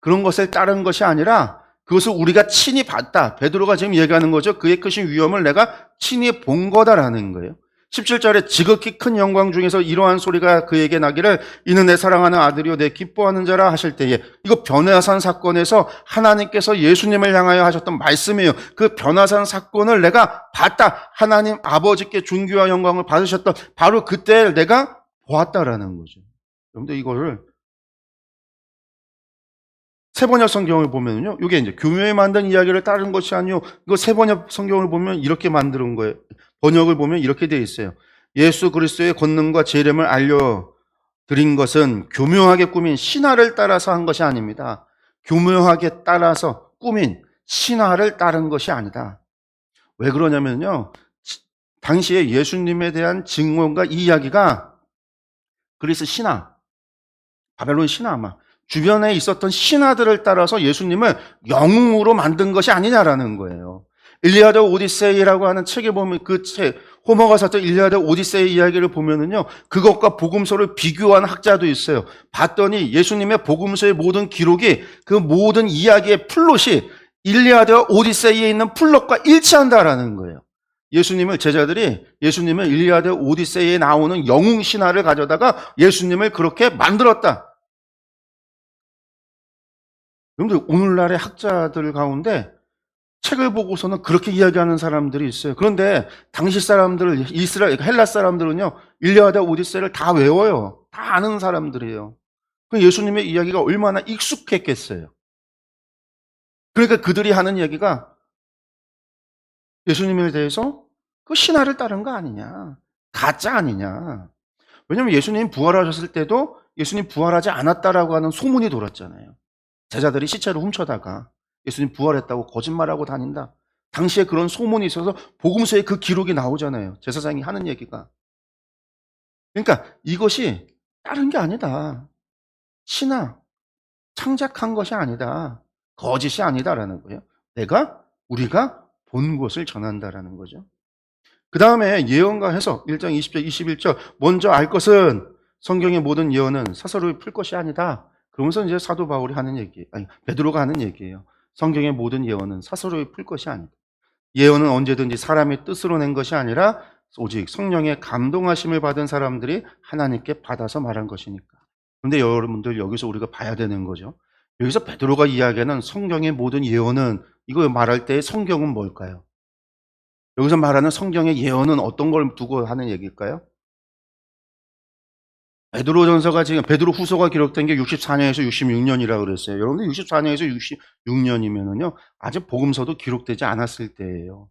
그런 것을 따른 것이 아니라 그것을 우리가 친히 봤다. 베드로가 지금 얘기하는 거죠. 그의 크신 위엄을 내가 친히 본 거다라는 거예요. 17절에 지극히 큰 영광 중에서 이러한 소리가 그에게 나기를 이는 내 사랑하는 아들이요 내 기뻐하는 자라 하실 때에, 이거 변화산 사건에서 하나님께서 예수님을 향하여 하셨던 말씀이에요. 그 변화산 사건을 내가 봤다. 하나님 아버지께 존귀와 영광을 받으셨던 바로 그때 내가 보았다라는 거죠. 여러분들, 이거를 세번역 성경을 보면요, 이게 이제 교묘에 만든 이야기를 따른 것이 아니요, 이거 세번역 성경을 보면 이렇게 만드는 거예요. 번역을 보면 이렇게 되어 있어요. 예수 그리스도의 권능과 재림을 알려드린 것은 교묘하게 꾸민 신화를 따라서 한 것이 아닙니다. 교묘하게 따라서 꾸민 신화를 따른 것이 아니다. 왜 그러냐면요, 당시에 예수님에 대한 증언과 이야기가 그리스 신화, 바벨론 신화, 주변에 있었던 신화들을 따라서 예수님을 영웅으로 만든 것이 아니냐라는 거예요. 일리아드 오디세이라고 하는 책에 보면, 그 책, 호머가 썼던 일리아드 오디세이 이야기를 보면은요, 그것과 복음서를 비교한 학자도 있어요. 봤더니 예수님의 복음서의 모든 기록이, 그 모든 이야기의 플롯이 일리아드 오디세이에 있는 플롯과 일치한다라는 거예요. 제자들이 예수님을 일리아드 오디세이에 나오는 영웅 신화를 가져다가 예수님을 그렇게 만들었다. 여러분들, 오늘날의 학자들 가운데 책을 보고서는 그렇게 이야기하는 사람들이 있어요. 그런데 당시 사람들, 이스라엘, 헬라 사람들은요, 일리아드 오디세이를 다 외워요. 다 아는 사람들이에요. 그 예수님의 이야기가 얼마나 익숙했겠어요. 그러니까 그들이 하는 얘기가 예수님에 대해서 그 신화를 따른 거 아니냐, 가짜 아니냐. 왜냐하면 예수님 부활하셨을 때도 예수님 부활하지 않았다라고 하는 소문이 돌았잖아요. 제자들이 시체를 훔쳐다가 예수님 부활했다고 거짓말하고 다닌다. 당시에 그런 소문이 있어서 복음서에 그 기록이 나오잖아요. 제사장이 하는 얘기가. 그러니까 이것이 다른 게 아니다. 신화, 창작한 것이 아니다. 거짓이 아니다라는 거예요. 우리가 본 것을 전한다라는 거죠. 그 다음에 예언과 해석 1장 20절 21절, 먼저 알 것은 성경의 모든 예언은 사설을 풀 것이 아니다. 그러면서 이제 사도 바울이 하는 얘기, 베드로가 하는 얘기예요. 성경의 모든 예언은 사설을 풀 것이 아니다. 예언은 언제든지 사람의 뜻으로 낸 것이 아니라 오직 성령의 감동하심을 받은 사람들이 하나님께 받아서 말한 것이니까. 그런데 여러분들, 여기서 우리가 봐야 되는 거죠. 여기서 베드로가 이야기하는 성경의 모든 예언은, 이거 말할 때 성경은 뭘까요? 여기서 말하는 성경의 예언은 어떤 걸 두고 하는 얘기일까요? 베드로전서가 지금, 베드로 후서가 기록된 게 64년에서 66년이라고 그랬어요. 여러분들 64년에서 66년이면은요, 아직 복음서도 기록되지 않았을 때예요.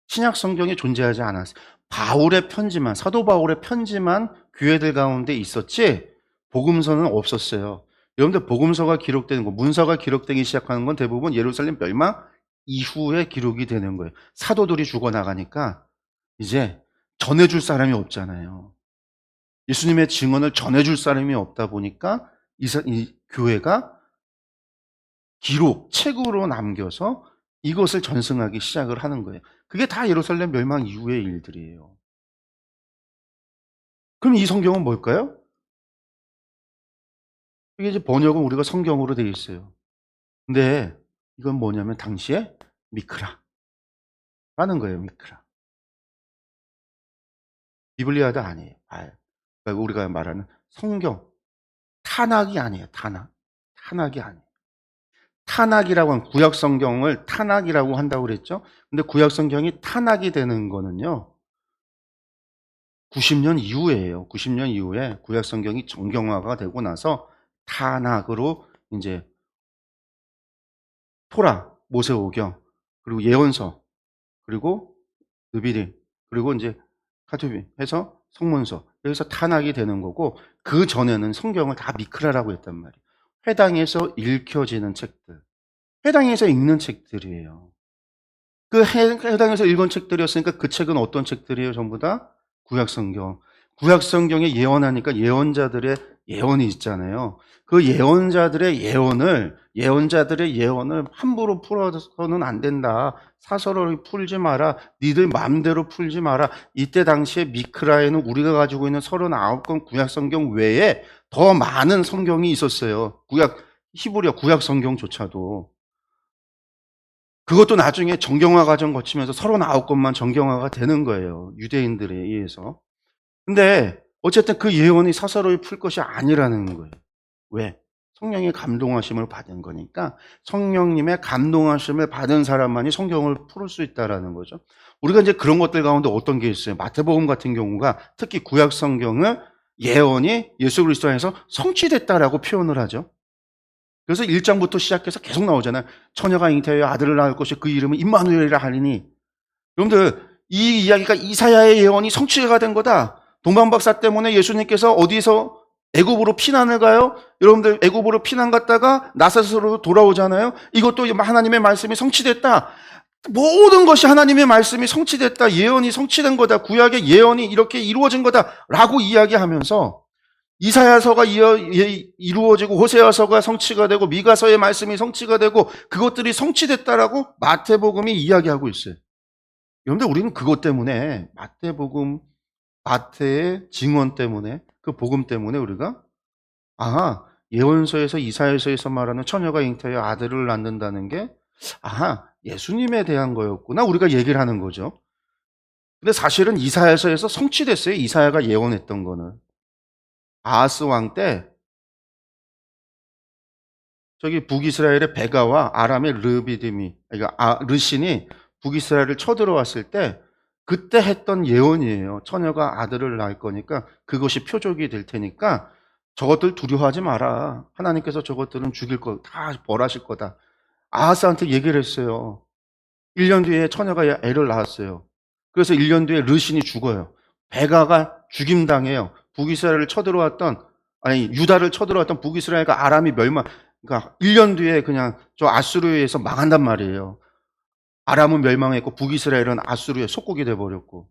신약 성경이 존재하지 않았어요. 바울의 편지만, 사도 바울의 편지만 교회들 가운데 있었지 복음서는 없었어요. 여러분들, 복음서가 기록되는 거, 문서가 기록되기 시작하는 건 대부분 예루살렘 멸망 이후에 기록이 되는 거예요. 사도들이 죽어나가니까 이제 전해줄 사람이 없잖아요. 예수님의 증언을 전해줄 사람이 없다 보니까 이 교회가 기록, 책으로 남겨서 이것을 전승하기 시작을 하는 거예요. 그게 다 예루살렘 멸망 이후의 일들이에요. 그럼 이 성경은 뭘까요? 이게 이제 번역은 우리가 성경으로 되어 있어요. 근데 이건 뭐냐면 당시에 미크라라는 거예요. 미크라. 비블리아도 아니에요. 그러니까 우리가 말하는 성경, 타낙이 아니에요. 타낙이 아니에요. 타낙이라고 하면, 구약 성경을 타낙이라고 한다고 그랬죠. 근데 구약 성경이 타낙이 되는 거는요, 90년 이후에요. 90년 이후에 구약 성경이 정경화가 되고 나서 타낙으로 이제 토라, 모세오경, 그리고 예언서, 그리고 느비림, 그리고 이제 카투비 해서 성문서, 여기서 타낙이 되는 거고, 그 전에는 성경을 다 미크라라고 했단 말이에요. 회당에서 읽혀지는 책들, 회당에서 읽는 책들이에요. 그 해당에서 읽은 책들이었으니까 그 책은 어떤 책들이에요? 전부 다 구약성경. 구약성경에 예언하니까 예언자들의 예언이 있잖아요. 그 예언자들의 예언을 함부로 풀어서는 안 된다. 사설을 풀지 마라. 니들 마음대로 풀지 마라. 이때 당시에 미크라에는 우리가 가지고 있는 39권 구약성경 외에 더 많은 성경이 있었어요. 히브리어 구약성경조차도. 그것도 나중에 정경화 과정 거치면서 39권만 정경화가 되는 거예요. 유대인들에 의해서. 근데 어쨌든 그 예언이 사설을 풀 것이 아니라는 거예요. 왜? 성령의 감동하심을 받은 거니까, 성령님의 감동하심을 받은 사람만이 성경을 풀 수 있다라는 거죠. 우리가 이제 그런 것들 가운데 어떤 게 있어요? 마태복음 같은 경우가 특히 구약 성경을 예언이 예수 그리스도 안에서 성취됐다라고 표현을 하죠. 그래서 1장부터 시작해서 계속 나오잖아요. 처녀가 잉태하여 아들을 낳을 것이 그 이름은 임마누엘이라 하리니. 여러분들 이 이야기가 이사야의 예언이 성취가 된 거다. 동방박사 때문에 예수님께서 어디서 애굽으로 피난을 가요? 여러분들 애굽으로 피난 갔다가 나사렛으로 돌아오잖아요. 이것도 하나님의 말씀이 성취됐다. 모든 것이 하나님의 말씀이 성취됐다. 예언이 성취된 거다. 구약의 예언이 이렇게 이루어진 거다라고 이야기하면서 이사야서가 이루어지고 호세아서가 성취가 되고 미가서의 말씀이 성취가 되고 그것들이 성취됐다라고 마태복음이 이야기하고 있어요. 여러분들 우리는 그것 때문에 마태복음, 마태의 증언 때문에 그 복음 때문에 우리가 예언서에서 이사야서에서 말하는 처녀가 잉태하여 아들을 낳는다는 게 예수님에 대한 거였구나 우리가 얘기를 하는 거죠. 근데 사실은 이사야서에서 성취됐어요. 이사야가 예언했던 거는. 아하스 왕 때 저기 북이스라엘의 베가와 아람의 르비딤이 그러니까 르신이 북이스라엘을 쳐들어왔을 때 그때 했던 예언이에요. 처녀가 아들을 낳을 거니까 그것이 표적이 될 테니까 저것들 두려워하지 마라. 하나님께서 저것들은 죽일 거 다 벌하실 거다. 아하스한테 얘기를 했어요. 1년 뒤에 처녀가 애를 낳았어요. 그래서 1년 뒤에 르신이 죽어요. 베가가 죽임당해요. 북이스라엘을 쳐들어왔던 유다를 쳐들어왔던 북이스라엘과 아람이 멸망. 그러니까 1년 뒤에 그냥 저 아수르에 의해서 망한단 말이에요. 아람은 멸망했고 북이스라엘은 아수르의 속국이 돼 버렸고.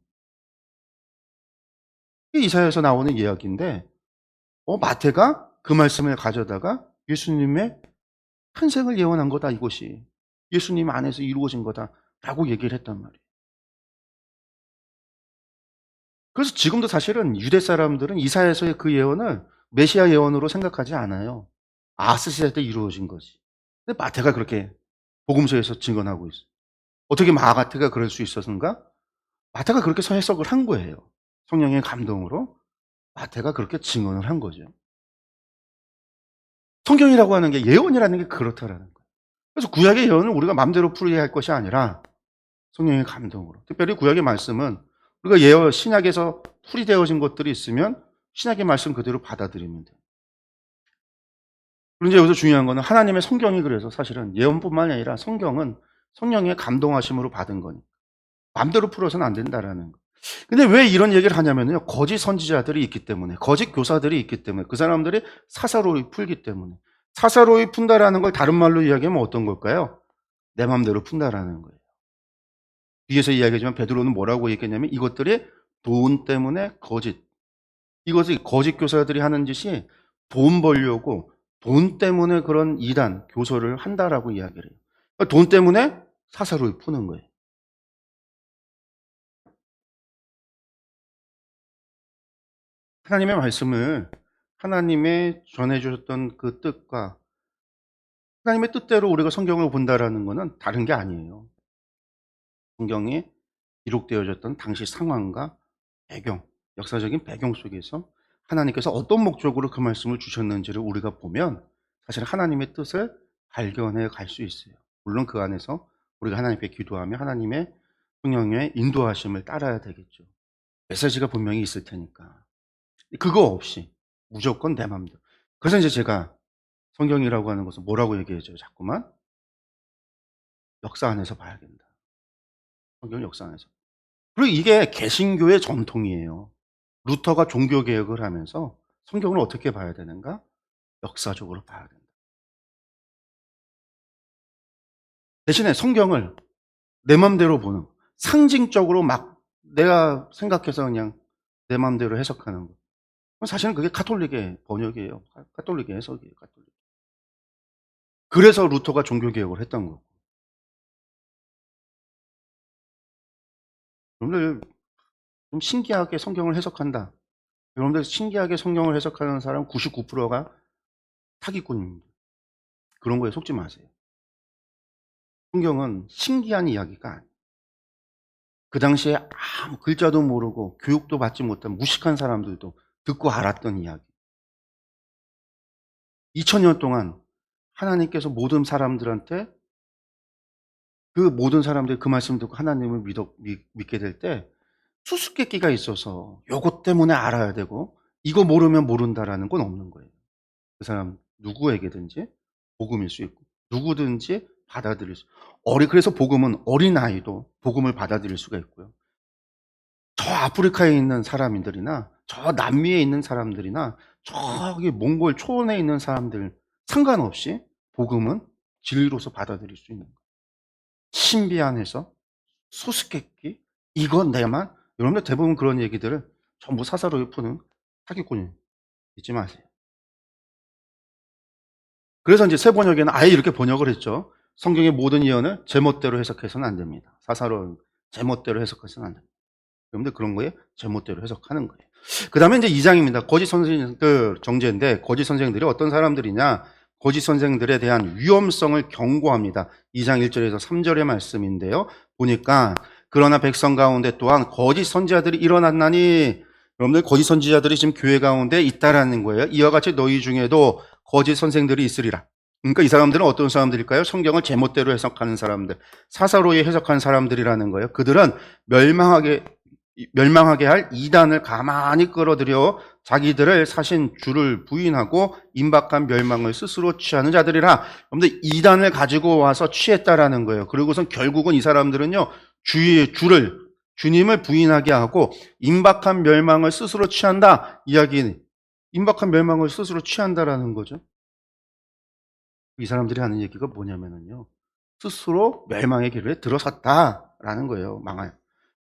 이게 이사야에서 나오는 이야기인데 마태가 그 말씀을 가져다가 예수님의 탄생을 예언한 거다 이것이. 예수님 안에서 이루어진 거다라고 얘기를 했단 말이에요. 그래서 지금도 사실은 유대 사람들은 이사야서의 그 예언을 메시아 예언으로 생각하지 않아요. 아하스 시대 때 이루어진 거지. 근데 마태가 그렇게 복음서에서 증언하고 있어요. 어떻게 마태가 그럴 수 있었는가? 마태가 그렇게 해석을 한 거예요. 성령의 감동으로 마태가 그렇게 증언을 한 거죠. 성경이라고 하는 게 예언이라는 게 그렇다라는 거예요. 그래서 구약의 예언을 우리가 마음대로 풀이해야 할 것이 아니라 성령의 감동으로. 특별히 구약의 말씀은 우리가 신약에서 풀이되어진 것들이 있으면 신약의 말씀 그대로 받아들이면 돼요. 그런데 여기서 중요한 거는 하나님의 성경이 그래서 사실은 예언뿐만 아니라 성경은 성령의 감동하심으로 받은 거니까 마음대로 풀어서는 안 된다라는 거. 근데 왜 이런 얘기를 하냐면요. 거짓 선지자들이 있기 때문에, 거짓 교사들이 있기 때문에, 그 사람들이 사사로이 풀기 때문에. 사사로이 푼다라는 걸 다른 말로 이야기하면 어떤 걸까요? 내 마음대로 푼다라는 거예요. 뒤에서 이야기하지만 베드로는 뭐라고 얘기했냐면 이것들이 돈 때문에 거짓. 이것이 거짓 교사들이 하는 짓이 돈 벌려고 돈 때문에 그런 이단, 교서를 한다라고 이야기를 해요. 그러니까 돈 때문에 사사로이 푸는 거예요. 하나님의 말씀을 하나님의 전해주셨던 그 뜻과 하나님의 뜻대로 우리가 성경을 본다라는 것은 다른 게 아니에요. 성경이 기록되어졌던 당시 상황과 배경, 역사적인 배경 속에서 하나님께서 어떤 목적으로 그 말씀을 주셨는지를 우리가 보면 사실 하나님의 뜻을 발견해 갈 수 있어요. 물론 그 안에서 우리가 하나님께 기도하며 하나님의 성령의 인도하심을 따라야 되겠죠. 메시지가 분명히 있을 테니까. 그거 없이 무조건 내 마음대로. 그래서 이제 제가 성경이라고 하는 것은 뭐라고 얘기해줘요? 자꾸만 역사 안에서 봐야 된다. 성경 역사 안에서. 그리고 이게 개신교의 전통이에요. 루터가 종교개혁을 하면서 성경을 어떻게 봐야 되는가? 역사적으로 봐야 된다. 대신에 성경을 내 맘대로 보는, 상징적으로 막 내가 생각해서 그냥 내 맘대로 해석하는 거. 사실은 그게 카톨릭의 번역이에요. 카톨릭의 해석이에요. 카톨릭. 그래서 루터가 종교개혁을 했던 거고. 여러분들 좀 신기하게 성경을 해석한다. 여러분들 신기하게 성경을 해석하는 사람 99%가 사기꾼입니다. 그런 거에 속지 마세요. 성경은 신기한 이야기가 아니에요. 그 당시에 아무 글자도 모르고 교육도 받지 못한 무식한 사람들도 듣고 알았던 이야기. 2000년 동안 하나님께서 모든 사람들한테 그 모든 사람들이 그 말씀 듣고 하나님을 믿게 될 때 수수께끼가 있어서 요것 때문에 알아야 되고 이거 모르면 모른다라는 건 없는 거예요. 그 사람 누구에게든지 복음일 수 있고 누구든지 받아들일 수 그래서 복음은 어린아이도 복음을 받아들일 수가 있고요. 저 아프리카에 있는 사람들이나 저 남미에 있는 사람들이나 저기 몽골 초원에 있는 사람들 상관없이 복음은 진리로서 받아들일 수 있는 거예요. 신비안에서 수수께끼 이건 내만 여러분들 대부분 그런 얘기들을 전부 사사로이 푸는 사기꾼이에요. 잊지 마세요. 그래서 이제 새 번역에는 아예 이렇게 번역을 했죠. 성경의 모든 예언을 제멋대로 해석해서는 안 됩니다. 사사로운 제멋대로 해석해서는 안 됩니다. 여러분들 그런 거에 제멋대로 해석하는 거예요. 그 다음에 이제 2장입니다. 거짓 선생들 정제인데 거짓 선생들이 어떤 사람들이냐. 거짓 선생들에 대한 위험성을 경고합니다. 2장 1절에서 3절의 말씀인데요. 보니까 그러나 백성 가운데 또한 거짓 선지자들이 일어났나니 여러분들 거짓 선지자들이 지금 교회 가운데 있다라는 거예요. 이와 같이 너희 중에도 거짓 선생들이 있으리라. 그러니까 이 사람들은 어떤 사람들일까요? 성경을 제멋대로 해석하는 사람들, 사사로이 해석한 사람들이라는 거예요. 그들은 멸망하게 할 이단을 가만히 끌어들여 자기들을 사신 주를 부인하고 임박한 멸망을 스스로 취하는 자들이라. 그런데 이단을 가지고 와서 취했다라는 거예요. 그리고선 결국은 이 사람들은요, 주님을 부인하게 하고 임박한 멸망을 스스로 취한다. 임박한 멸망을 스스로 취한다라는 거죠. 이 사람들이 하는 얘기가 뭐냐면요, 스스로 멸망의 길에 들어섰다라는 거예요.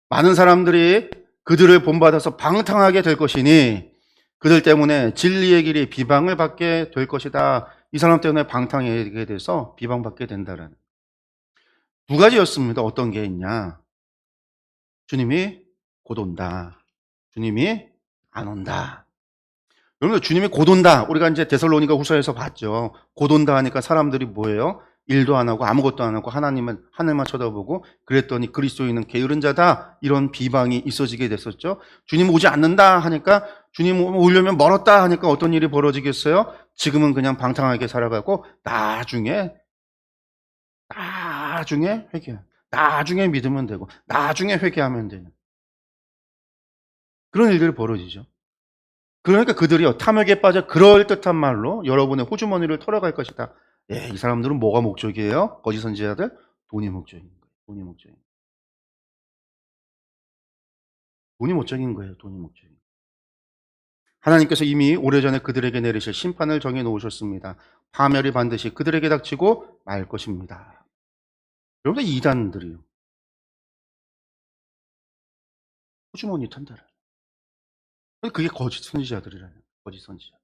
많은 사람들이 그들을 본받아서 방탕하게 될 것이니 그들 때문에 진리의 길이 비방을 받게 될 것이다. 이 사람 때문에 방탕하게 돼서 비방받게 된다라는 두 가지였습니다. 어떤 게 있냐? 주님이 곧 온다. 주님이 안 온다. 여러분, 주님이 곧 온다. 우리가 이제 데살로니가 후서에서 봤죠. 곧 온다 하니까 사람들이 뭐예요? 일도 안 하고 아무것도 안 하고 하늘만 쳐다보고 그랬더니 그리스도인은 게으른 자다. 이런 비방이 있어지게 됐었죠. 주님 오지 않는다 하니까 주님 오려면 멀었다 하니까 어떤 일이 벌어지겠어요? 지금은 그냥 방탕하게 살아가고 나중에 나중에 믿으면 되고 나중에 회개하면 되는 그런 일들이 벌어지죠. 그러니까 그들이요, 탐욕에 빠져 그럴듯한 말로 여러분의 호주머니를 털어갈 것이다. 예, 이 사람들은 뭐가 목적이에요? 거짓 선지자들? 돈이 목적인 거예요. 돈이 목적인 거예요. 돈이 목적인 거예요. 하나님께서 이미 오래전에 그들에게 내리실 심판을 정해 놓으셨습니다. 파멸이 반드시 그들에게 닥치고 말 것입니다. 여러분들 이단들이요, 호주머니 턴다라. 그게 거짓 선지자들이라는 거예요. 거짓 선지자.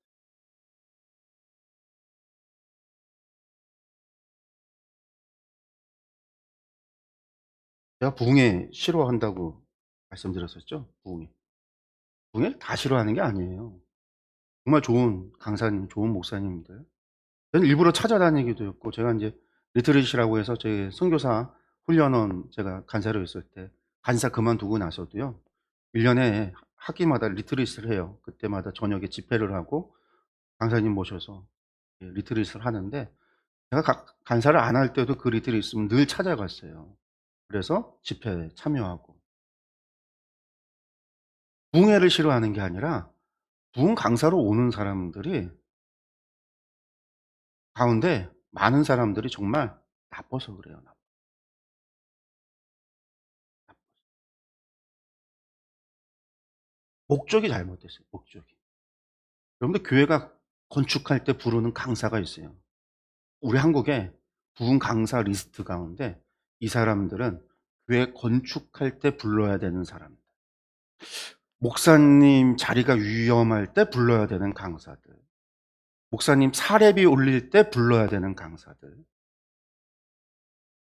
제가 부흥회 싫어한다고 말씀드렸었죠. 부흥회 다 싫어하는 게 아니에요. 정말 좋은 강사님, 좋은 목사님들. 저는 일부러 찾아다니기도 했고, 제가 이제 리트릿이라고 해서 제 선교사 훈련원 제가 간사로 있을 때, 간사 그만두고 나서도요, 1년에 학기마다 리트릿을 해요. 그때마다 저녁에 집회를 하고, 강사님 모셔서 리트릿을 하는데, 제가 간사를 안 할 때도 그 리트릿 있으면 늘 찾아갔어요. 그래서 집회에 참여하고. 부흥회를 싫어하는 게 아니라, 부흥 강사로 오는 사람들이 가운데 많은 사람들이 정말 나빠서 그래요. 목적이 잘못됐어요. 목적이. 여러분들 교회가 건축할 때 부르는 강사가 있어요. 우리 한국에 부흥 강사 리스트 가운데 이 사람들은 교회 건축할 때 불러야 되는 사람들. 목사님 자리가 위험할 때 불러야 되는 강사들. 목사님 사례비 올릴 때 불러야 되는 강사들.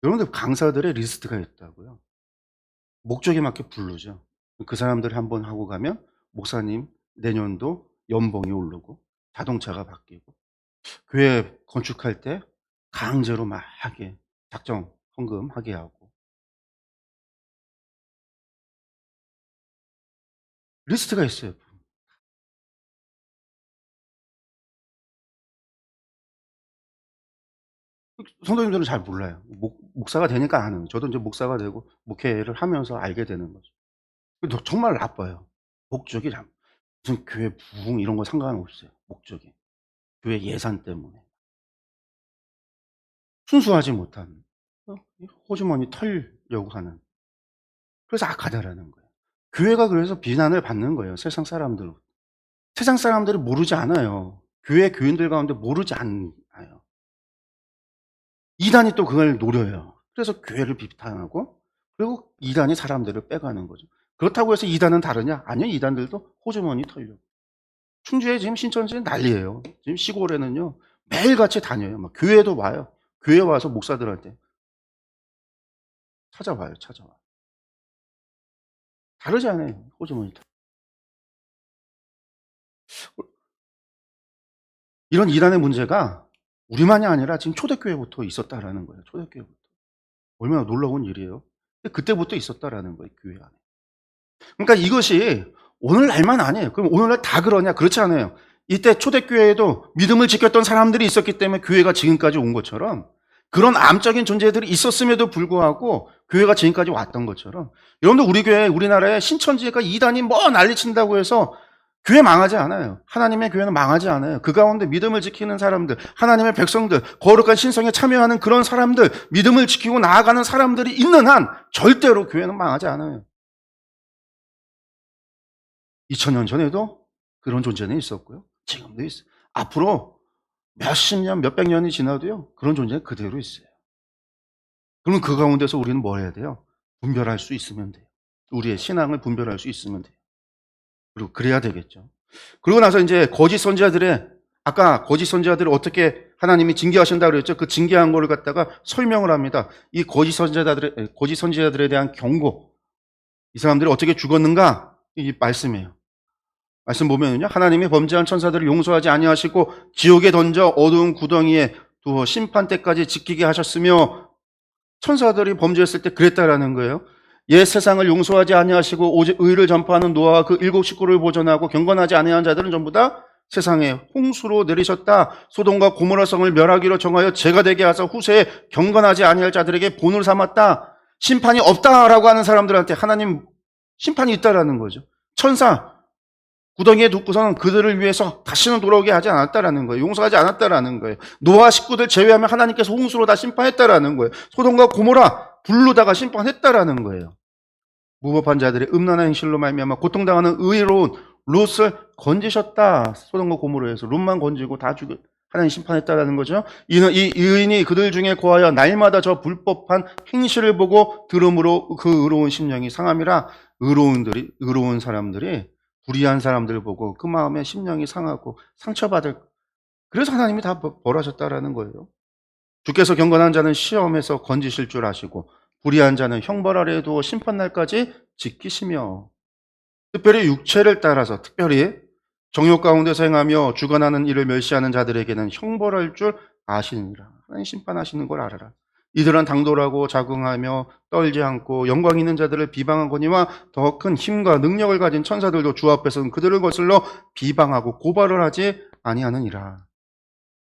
여러분들 강사들의 리스트가 있다고요. 목적에 맞게 부르죠. 그 사람들 한 번 하고 가면 목사님 내년도 연봉이 오르고 자동차가 바뀌고 교회 건축할 때 강제로 막 하게 작정 헌금하게 하고 리스트가 있어요. 성도님들은 잘 몰라요. 목사가 되니까 아는. 저도 이제 목사가 되고 목회를 하면서 알게 되는 거죠. 정말 나빠요. 목적이 무슨 교회 부흥 이런 거 상관없어요. 목적이 교회 예산 때문에. 순수하지 못한 호주머니 털려고 하는, 그래서 악하다라는 거예요. 교회가 그래서 비난을 받는 거예요. 세상 사람들. 세상 사람들이 모르지 않아요. 교회 교인들 가운데 모르지 않아요. 이단이 또 그걸 노려요. 그래서 교회를 비판하고, 그리고 이단이 사람들을 빼가는 거죠. 그렇다고 해서 이단은 다르냐? 아니요. 이단들도 호주머니 털려고. 충주에 지금 신천지는 난리예요. 지금 시골에는요, 매일같이 다녀요. 막 교회도 와요. 교회 와서 목사들한테 찾아와요. 다르지 않아요. 호주머니 털. 이런 이단의 문제가 우리만이 아니라 지금 초대교회부터 있었다라는 거예요. 초대교회부터. 얼마나 놀라운 일이에요. 근데 그때부터 있었다라는 거예요. 교회 안에. 그러니까 이것이 오늘날만 아니에요. 그럼 오늘날 다 그러냐? 그렇지 않아요. 이때 초대교회에도 믿음을 지켰던 사람들이 있었기 때문에 교회가 지금까지 온 것처럼, 그런 암적인 존재들이 있었음에도 불구하고 교회가 지금까지 왔던 것처럼, 여러분들 우리 교회, 우리나라에 신천지가 이단이 뭐 난리친다고 해서 교회 망하지 않아요. 하나님의 교회는 망하지 않아요. 그 가운데 믿음을 지키는 사람들, 하나님의 백성들, 거룩한 신성에 참여하는 그런 사람들, 믿음을 지키고 나아가는 사람들이 있는 한 절대로 교회는 망하지 않아요. 2000년 전에도 그런 존재는 있었고요. 지금도 있어요. 앞으로 몇십 년, 몇백 년이 지나도요, 그런 존재는 그대로 있어요. 그러면 그 가운데서 우리는 뭘 해야 돼요? 분별할 수 있으면 돼요. 우리의 신앙을 분별할 수 있으면 돼요. 그리고 그래야 되겠죠. 그러고 나서 이제 거짓 선지자들의, 아까 거짓 선지자들을 어떻게 하나님이 징계하신다 그랬죠? 그 징계한 거를 갖다가 설명을 합니다. 이 거짓 선지자들에 대한 경고. 이 사람들이 어떻게 죽었는가? 이 말씀이에요. 말씀 보면요, 하나님이 범죄한 천사들을 용서하지 아니하시고 지옥에 던져 어두운 구덩이에 두어 심판 때까지 지키게 하셨으며, 천사들이 범죄했을 때 그랬다라는 거예요. 옛 세상을 용서하지 아니하시고 오직 의를 전파하는 노아와 그 7 식구를 보존하고 경건하지 아니한 자들은 전부 다 세상에 홍수로 내리셨다. 소돔과 고모라 성을 멸하기로 정하여 죄가 되게 하사 후세에 경건하지 아니할 자들에게 본을 삼았다. 심판이 없다라고 하는 사람들한테 하나님 심판이 있다라는 거죠. 천사 구덩이에 눕고서는 그들을 위해서 다시는 돌아오게 하지 않았다라는 거예요. 용서하지 않았다라는 거예요. 노아 식구들 제외하면 하나님께서 홍수로 다 심판했다라는 거예요. 소돔과 고모라 불로다가 심판했다라는 거예요. 무법한 자들의 음란한 행실로 말미암아 고통당하는 의로운 롯을 건지셨다. 소돔과 고모라에서 롯만 건지고 다 죽여 하나님 심판했다라는 거죠. 이는 이 의인이 그들 중에 거하여 날마다 저 불법한 행실을 보고 들음으로 그 의로운 심령이 상함이라. 의로운 사람들이 불의한 사람들을 보고 그 마음에 심령이 상하고 상처받을, 그래서 하나님이 다 벌하셨다라는 거예요. 주께서 경건한 자는 시험에서 건지실 줄 아시고 불의한 자는 형벌 아래에 두어 심판날까지 지키시며, 특별히 육체를 따라서 특별히 정욕 가운데서 행하며 주관하는 일을 멸시하는 자들에게는 형벌할 줄 아시느니라. 하나님 심판하시는 걸 알아라. 이들은 당돌하고 자긍하며 떨지 않고 영광 있는 자들을 비방하거니와 더 큰 힘과 능력을 가진 천사들도 주 앞에서는 그들을 거슬러 비방하고 고발을 하지 아니하느니라.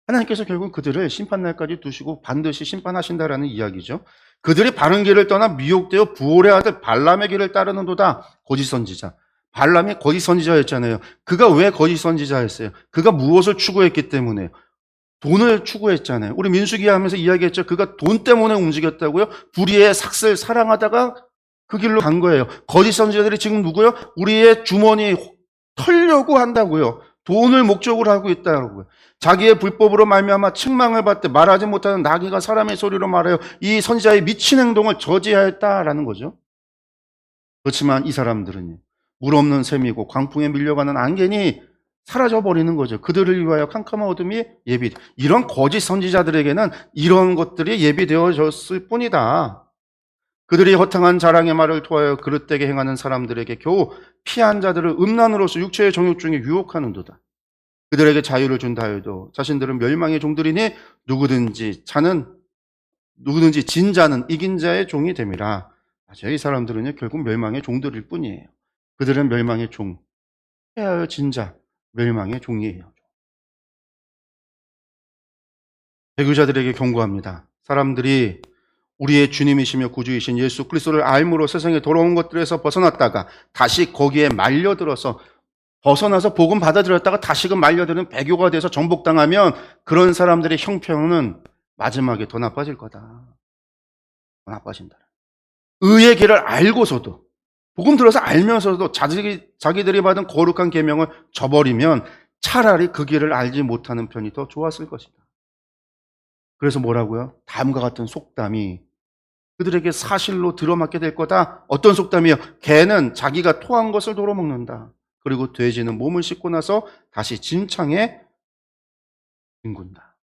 하나님께서 결국 그들을 심판날까지 두시고 반드시 심판하신다라는 이야기죠. 그들이 바른 길을 떠나 미혹되어 부올의 아들 발람의 길을 따르는도다. 거짓 선지자. 발람이 거짓 선지자였잖아요. 그가 왜 거짓 선지자였어요? 그가 무엇을 추구했기 때문에? 돈을 추구했잖아요. 우리 민수기 하면서 이야기했죠. 그가 돈 때문에 움직였다고요. 불의의 삭슬 사랑하다가 그 길로 간 거예요. 거짓 선지자들이 지금 누구요? 우리의 주머니 털려고 한다고요. 돈을 목적으로 하고 있다고요. 자기의 불법으로 말미암아 책망을 받되 말하지 못하는 나귀가 사람의 소리로 말해요. 이 선지자의 미친 행동을 저지하였다라는 거죠. 그렇지만 이 사람들은 물 없는 샘이고 광풍에 밀려가는 안개니 사라져버리는 거죠. 그들을 위하여 캄캄한 어둠이 예비. 이런 거짓 선지자들에게는 이런 것들이 예비되어졌을 뿐이다. 그들이 허탕한 자랑의 말을 토하여 그릇되게 행하는 사람들에게 겨우 피한 자들을 음란으로서 육체의 정욕 중에 유혹하는도다. 그들에게 자유를 준다 해도 자신들은 멸망의 종들이니 누구든지 진 자는 이긴 자의 종이 됨이라. 맞아요. 이 사람들은요, 결국 멸망의 종들일 뿐이에요. 그들은 멸망의 종, 해하여 진 자, 멸망의 종이에요. 배교자들에게 경고합니다. 사람들이 우리의 주님이시며 구주이신 예수 그리스도를 알므로 세상에 더러운 것들에서 벗어났다가 다시 거기에 말려들어서 벗어나서 복음 받아들였다가 다시금 말려드는 배교가 돼서 정복당하면 그런 사람들의 형편은 마지막에 더 나빠질 거다. 더 나빠진다. 의의 길을 알고서도, 복음 들어서 알면서도 자기들이 받은 거룩한 계명을 저버리면 차라리 그 길을 알지 못하는 편이 더 좋았을 것이다. 그래서 뭐라고요? 다음과 같은 속담이 그들에게 사실로 들어맞게 될 거다. 어떤 속담이요? 개는 자기가 토한 것을 도로먹는다. 그리고 돼지는 몸을 씻고 나서 다시 진창에 뒹군다.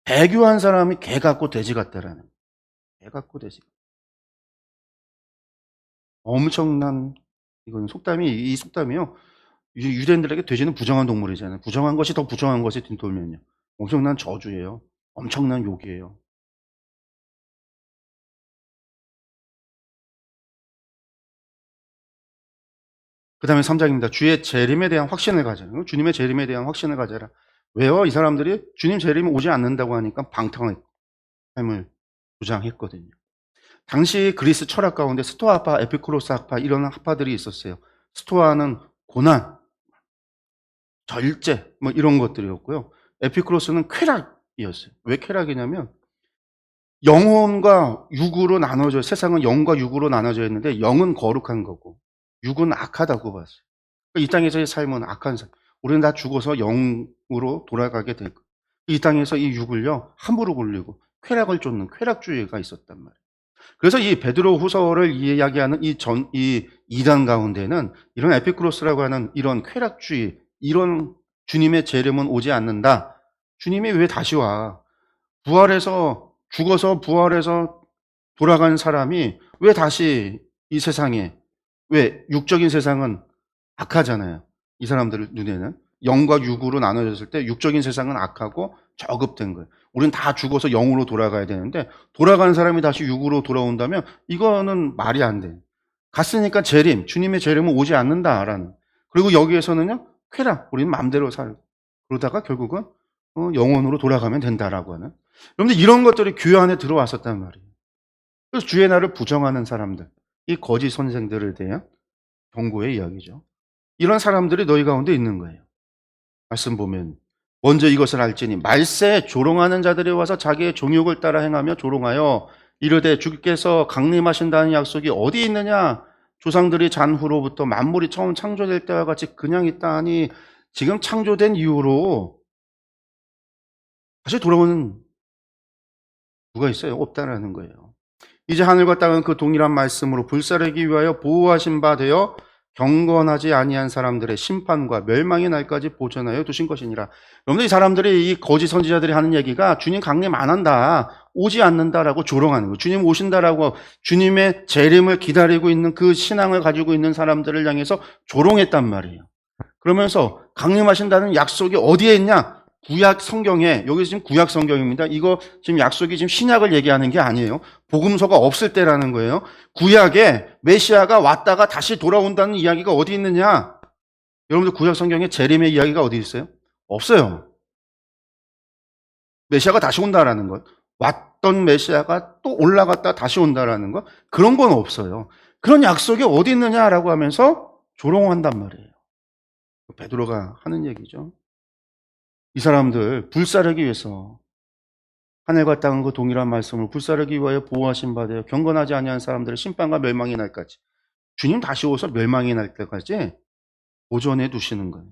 배교한 사람이 개 같고 돼지 같다라는. 개 같고 돼지. 엄청난, 이건 속담이, 이 속담이요. 유대인들에게 돼지는 부정한 동물이잖아요. 부정한 것이 더 부정한 것이 뒤돌면요. 엄청난 저주예요. 엄청난 욕이에요. 그 다음에 3장입니다. 주의 재림에 대한 확신을 가져라. 주님의 재림에 대한 확신을 가져라. 왜요? 이 사람들이 주님 재림이 오지 않는다고 하니까 방탕한 삶을 주장했거든요. 당시 그리스 철학 가운데 스토아파, 에피쿠로스 학파 이런 학파들이 있었어요. 스토아는 고난, 절제 뭐 이런 것들이었고요. 에피쿠로스는 쾌락이었어요. 왜 쾌락이냐면 영혼과 육으로 나눠져, 세상은 영과 육으로 나눠져 있는데 영은 거룩한 거고 육은 악하다고 봤어요. 이 땅에서의 삶은 악한 삶. 우리는 다 죽어서 영으로 돌아가게 될 거예요. 이 땅에서 이 육을요 함부로 굴리고 쾌락을 쫓는 쾌락주의가 있었단 말이에요. 그래서 이 베드로 후서를 이야기하는 이 이단 가운데는 이런 에피쿠로스라고 하는 이런 쾌락주의, 이런 주님의 재림은 오지 않는다. 주님이 왜 다시 와? 부활해서, 죽어서 부활해서 돌아간 사람이 왜 다시 이 세상에, 왜 육적인 세상은 악하잖아요. 이 사람들 눈에는. 영과 육으로 나눠졌을 때 육적인 세상은 악하고 저급된 거예요. 우린 다 죽어서 영으로 돌아가야 되는데 돌아가는 사람이 다시 육으로 돌아온다면 이거는 말이 안 돼. 갔으니까 재림, 주님의 재림은 오지 않는다라는. 그리고 여기에서는요, 쾌락, 우리는 마음대로 살고 그러다가 결국은 영원으로 돌아가면 된다라고 하는. 여러분들 이런 것들이 교회 안에 들어왔었단 말이에요. 그래서 주의 날을 부정하는 사람들, 이 거짓 선생들에 대한 경고의 이야기죠. 이런 사람들이 너희 가운데 있는 거예요. 말씀 보면 먼저 이것을 알지니 말세에 조롱하는 자들이 와서 자기의 종욕을 따라 행하며 조롱하여 이르되 주께서 강림하신다는 약속이 어디 있느냐? 조상들이 잔 후로부터 만물이 처음 창조될 때와 같이 그냥 있다 하니 지금 창조된 이후로 다시 돌아오는 누가 있어요? 없다라는 거예요. 이제 하늘과 땅은 그 동일한 말씀으로 불사르기 위하여 보호하신 바 되어 경건하지 아니한 사람들의 심판과 멸망의 날까지 보존하여 두신 것이니라. 여러분들 이 사람들이, 이 거짓 선지자들이 하는 얘기가 주님 강림 안 한다, 오지 않는다라고 조롱하는 거예요. 주님 오신다라고 주님의 재림을 기다리고 있는 그 신앙을 가지고 있는 사람들을 향해서 조롱했단 말이에요. 그러면서 강림하신다는 약속이 어디에 있냐? 구약 성경에, 여기 지금 구약 성경입니다. 이거 지금 약속이 지금 신약을 얘기하는 게 아니에요. 복음서가 없을 때라는 거예요. 구약에 메시아가 왔다가 다시 돌아온다는 이야기가 어디 있느냐? 여러분들 구약 성경에 재림의 이야기가 어디 있어요? 없어요. 메시아가 다시 온다라는 것, 왔던 메시아가 또 올라갔다 다시 온다라는 것, 그런 건 없어요. 그런 약속이 어디 있느냐라고 하면서 조롱한단 말이에요. 베드로가 하는 얘기죠. 이 사람들 불사르기 위해서 하늘과 땅은 그 동일한 말씀을 불사르기 위하여 보호하신 바 되어 경건하지 아니한 사람들의 심판과 멸망의 날까지, 주님 다시 오서 멸망의 날 때까지 보존해 두시는 거예요.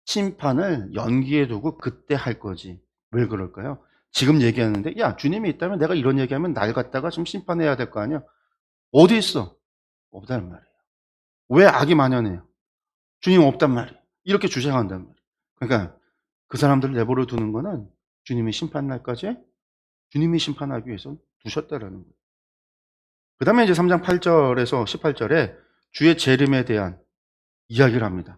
심판을 연기해 두고 그때 할 거지. 왜 그럴까요? 지금 얘기하는데 야, 주님이 있다면 내가 이런 얘기하면 날 갖다가 좀 심판해야 될 거 아니야? 어디 있어? 없단 말이에요. 왜 악이 만연해요? 주님 없단 말이에요. 이렇게 주장한단 말이에요. 그러니까 그 사람들을 내버려 두는 거는 주님이 심판날까지 주님이 심판하기 위해서 두셨다라는 거예요. 그 다음에 이제 3장 8절에서 18절에 주의 재림에 대한 이야기를 합니다.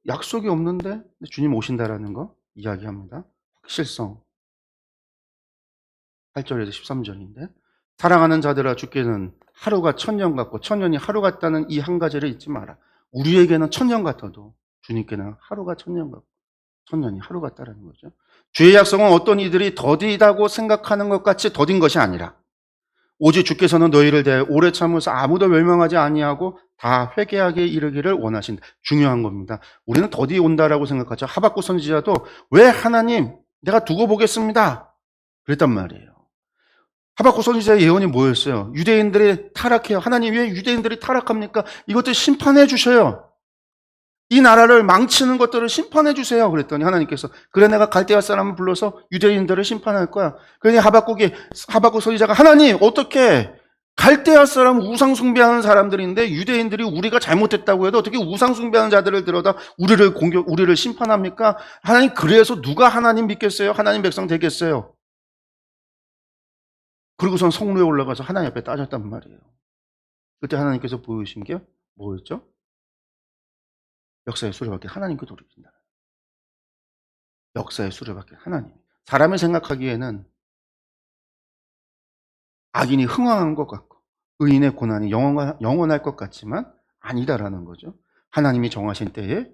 약속이 없는데 주님 오신다라는 거 이야기합니다. 확실성. 8절에서 13절인데 사랑하는 자들아 주께는 하루가 천년 같고 천년이 하루 같다는 이 한 가지를 잊지 마라. 우리에게는 천년 같아도 주님께는 하루가 천년 같고 천년이 하루 같다라는 거죠. 주의 약속은 어떤 이들이 더디다고 생각하는 것 같이 더딘 것이 아니라 오직 주께서는 너희를 대하여 오래 참으서 아무도 멸망하지 아니하고 다 회개하게 이르기를 원하신다. 중요한 겁니다. 우리는 더디 온다라고 생각하죠. 하박국 선지자도 왜 하나님 내가 두고 보겠습니다. 그랬단 말이에요. 하박국 선지자의 예언이 뭐였어요? 유대인들이 타락해요. 하나님 왜 유대인들이 타락합니까? 이것들 심판해 주셔요. 이 나라를 망치는 것들을 심판해 주세요. 그랬더니 하나님께서 그래 내가 갈대아 사람을 불러서 유대인들을 심판할 거야. 그러니 하박국 선지자가 하나님 어떻게 갈대아 사람 우상 숭배하는 사람들인데 유대인들이 우리가 잘못했다고 해도 어떻게 우상 숭배하는 자들을 들여다 우리를 심판합니까? 하나님 그래서 누가 하나님 믿겠어요? 하나님 백성 되겠어요? 그리고선 성루에 올라가서 하나님 앞에 따졌단 말이에요. 그때 하나님께서 보여주신 게 뭐였죠? 역사의 수레바퀴 하나님께 돌이킨다. 역사의 수레바퀴 하나님. 사람이 생각하기에는 악인이 흥황한 것 같고 의인의 고난이 영원할 것 같지만 아니다라는 거죠. 하나님이 정하신 때에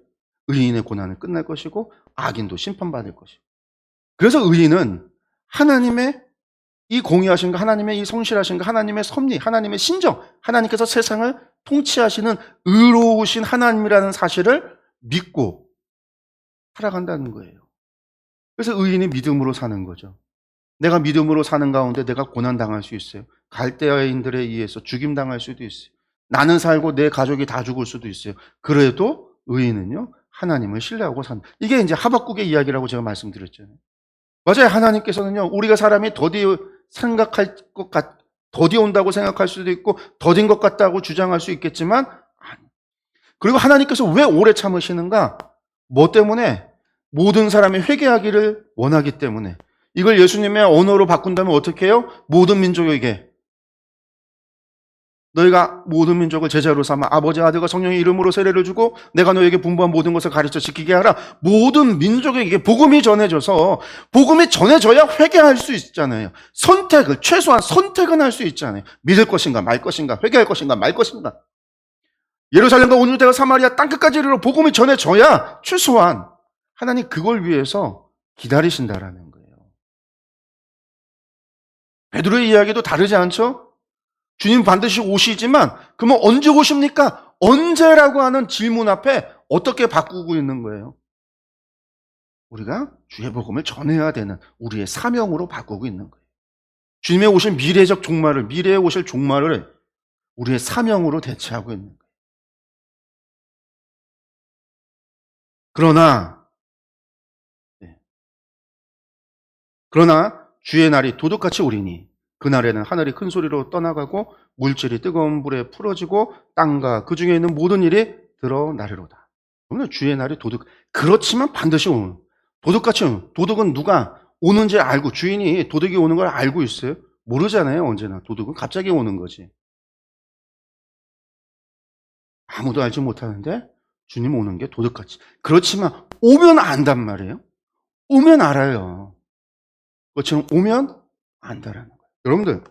의인의 고난은 끝날 것이고 악인도 심판받을 것이고. 그래서 의인은 하나님의 이 공의하신 거, 하나님의 이 성실하신 거, 하나님의 섭리, 하나님의 신정, 하나님께서 세상을 통치하시는 의로우신 하나님이라는 사실을 믿고 살아간다는 거예요. 그래서 의인이 믿음으로 사는 거죠. 내가 믿음으로 사는 가운데 내가 고난당할 수 있어요. 갈대아인들에 의해서 죽임당할 수도 있어요. 나는 살고 내 가족이 다 죽을 수도 있어요. 그래도 의인은요, 하나님을 신뢰하고 산다. 이게 이제 하박국의 이야기라고 제가 말씀드렸잖아요. 맞아요. 하나님께서는요, 우리가 사람이 더디 온다고 생각할 수도 있고, 더딘 것 같다고 주장할 수 있겠지만, 그리고 하나님께서 왜 오래 참으시는가? 뭐 때문에? 모든 사람이 회개하기를 원하기 때문에. 이걸 예수님의 언어로 바꾼다면 어떻게 해요? 모든 민족에게. 너희가 모든 민족을 제자로 삼아 아버지, 아들과 성령의 이름으로 세례를 주고 내가 너에게 분부한 모든 것을 가르쳐 지키게 하라. 모든 민족에게 복음이 전해져서 복음이 전해져야 회개할 수 있잖아요. 최소한 선택은 할 수 있잖아요. 믿을 것인가 말 것인가, 회개할 것인가 말 것인가. 예루살렘과 온 유대와 사마리아 땅끝까지 이르러 복음이 전해져야 최소한 하나님 그걸 위해서 기다리신다라는 거예요. 베드로의 이야기도 다르지 않죠? 주님 반드시 오시지만 그러면 언제 오십니까? 언제라고 하는 질문 앞에 어떻게 바꾸고 있는 거예요? 우리가 주의 복음을 전해야 되는 우리의 사명으로 바꾸고 있는 거예요. 주님의 오실 미래에 오실 종말을 우리의 사명으로 대체하고 있는 거예요. 그러나 주의 날이 도둑같이 오리니 그날에는 하늘이 큰 소리로 떠나가고 물질이 뜨거운 불에 풀어지고 땅과 그 중에 있는 모든 일이 드러나리로다. 그러면 주의 날이 그렇지만 반드시 오는. 도둑같이 오는. 도둑은 누가 오는지 알고, 주인이 도둑이 오는 걸 알고 있어요? 모르잖아요. 언제나 도둑은 갑자기 오는 거지. 아무도 알지 못하는데 주님 오는 게 도둑같이. 그렇지만 오면 안단 말이에요. 오면 알아요. 그것처럼 오면 안다라는 거예요. 여러분들,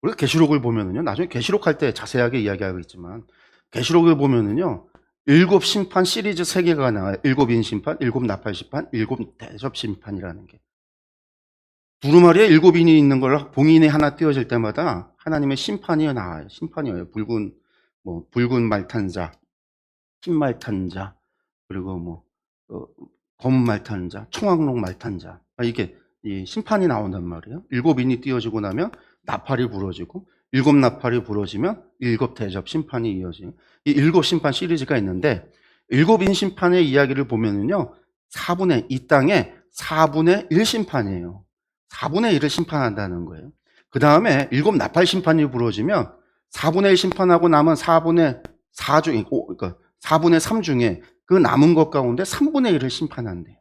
우리가 계시록을 보면은요, 나중에 계시록 할 때 자세하게 이야기하겠지만, 계시록을 보면은요, 7 심판 시리즈 3개가 나와요. 7인 심판, 7 나팔 심판, 7 대접 심판이라는 게. 두루마리에 7인이 있는 걸 봉인이 하나 띄어질 때마다 하나님의 심판이 나와요. 심판이에요. 붉은 말 탄 자, 흰 말 탄 자, 그리고 검은 말 탄 자, 청황록 말 탄 자. 이게 이 심판이 나온단 말이에요. 7인이 띄어지고 나면 나팔이 부러지고 7 나팔이 부러지면 7 대접 심판이 이어지는 이 7 심판 시리즈가 있는데 7인 심판의 이야기를 보면은요. 이 땅에 4분의 1 심판이에요. 4분의 1을 심판한다는 거예요. 그 다음에 7 나팔 심판이 부러지면 4분의 1 심판하고 남은 4분의 3 중에 그 남은 것 가운데 3분의 1을 심판한대요.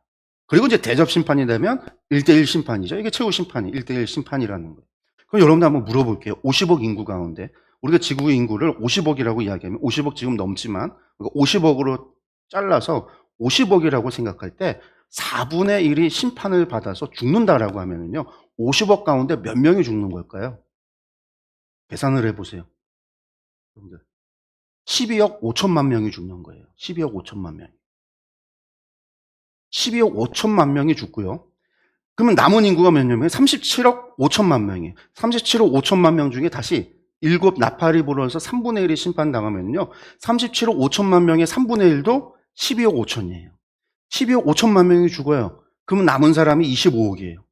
그리고 이제 대접 심판이 되면 1대1 심판이죠. 이게 최후 심판이 1대1 심판이라는 거예요. 그럼 여러분들 한번 물어볼게요. 50억 인구 가운데 우리가 지구 인구를 50억이라고 이야기하면 50억 지금 넘지만 50억으로 잘라서 50억이라고 생각할 때 4분의 1이 심판을 받아서 죽는다라고 하면은요. 50억 가운데 몇 명이 죽는 걸까요? 계산을 해보세요. 여러분들. 12억 5천만 명이 죽는 거예요. 12억 5천만 명. 12억 5천만 명이 죽고요. 그러면 남은 인구가 몇 명이에요? 37억 5천만 명이에요. 37억 5천만 명 중에 다시 7 나팔이 불어서 3분의 1이 심판당하면요. 37억 5천만 명의 3분의 1도 12억 5천이에요. 12억 5천만 명이 죽어요. 그럼 남은 사람이 25억이에요.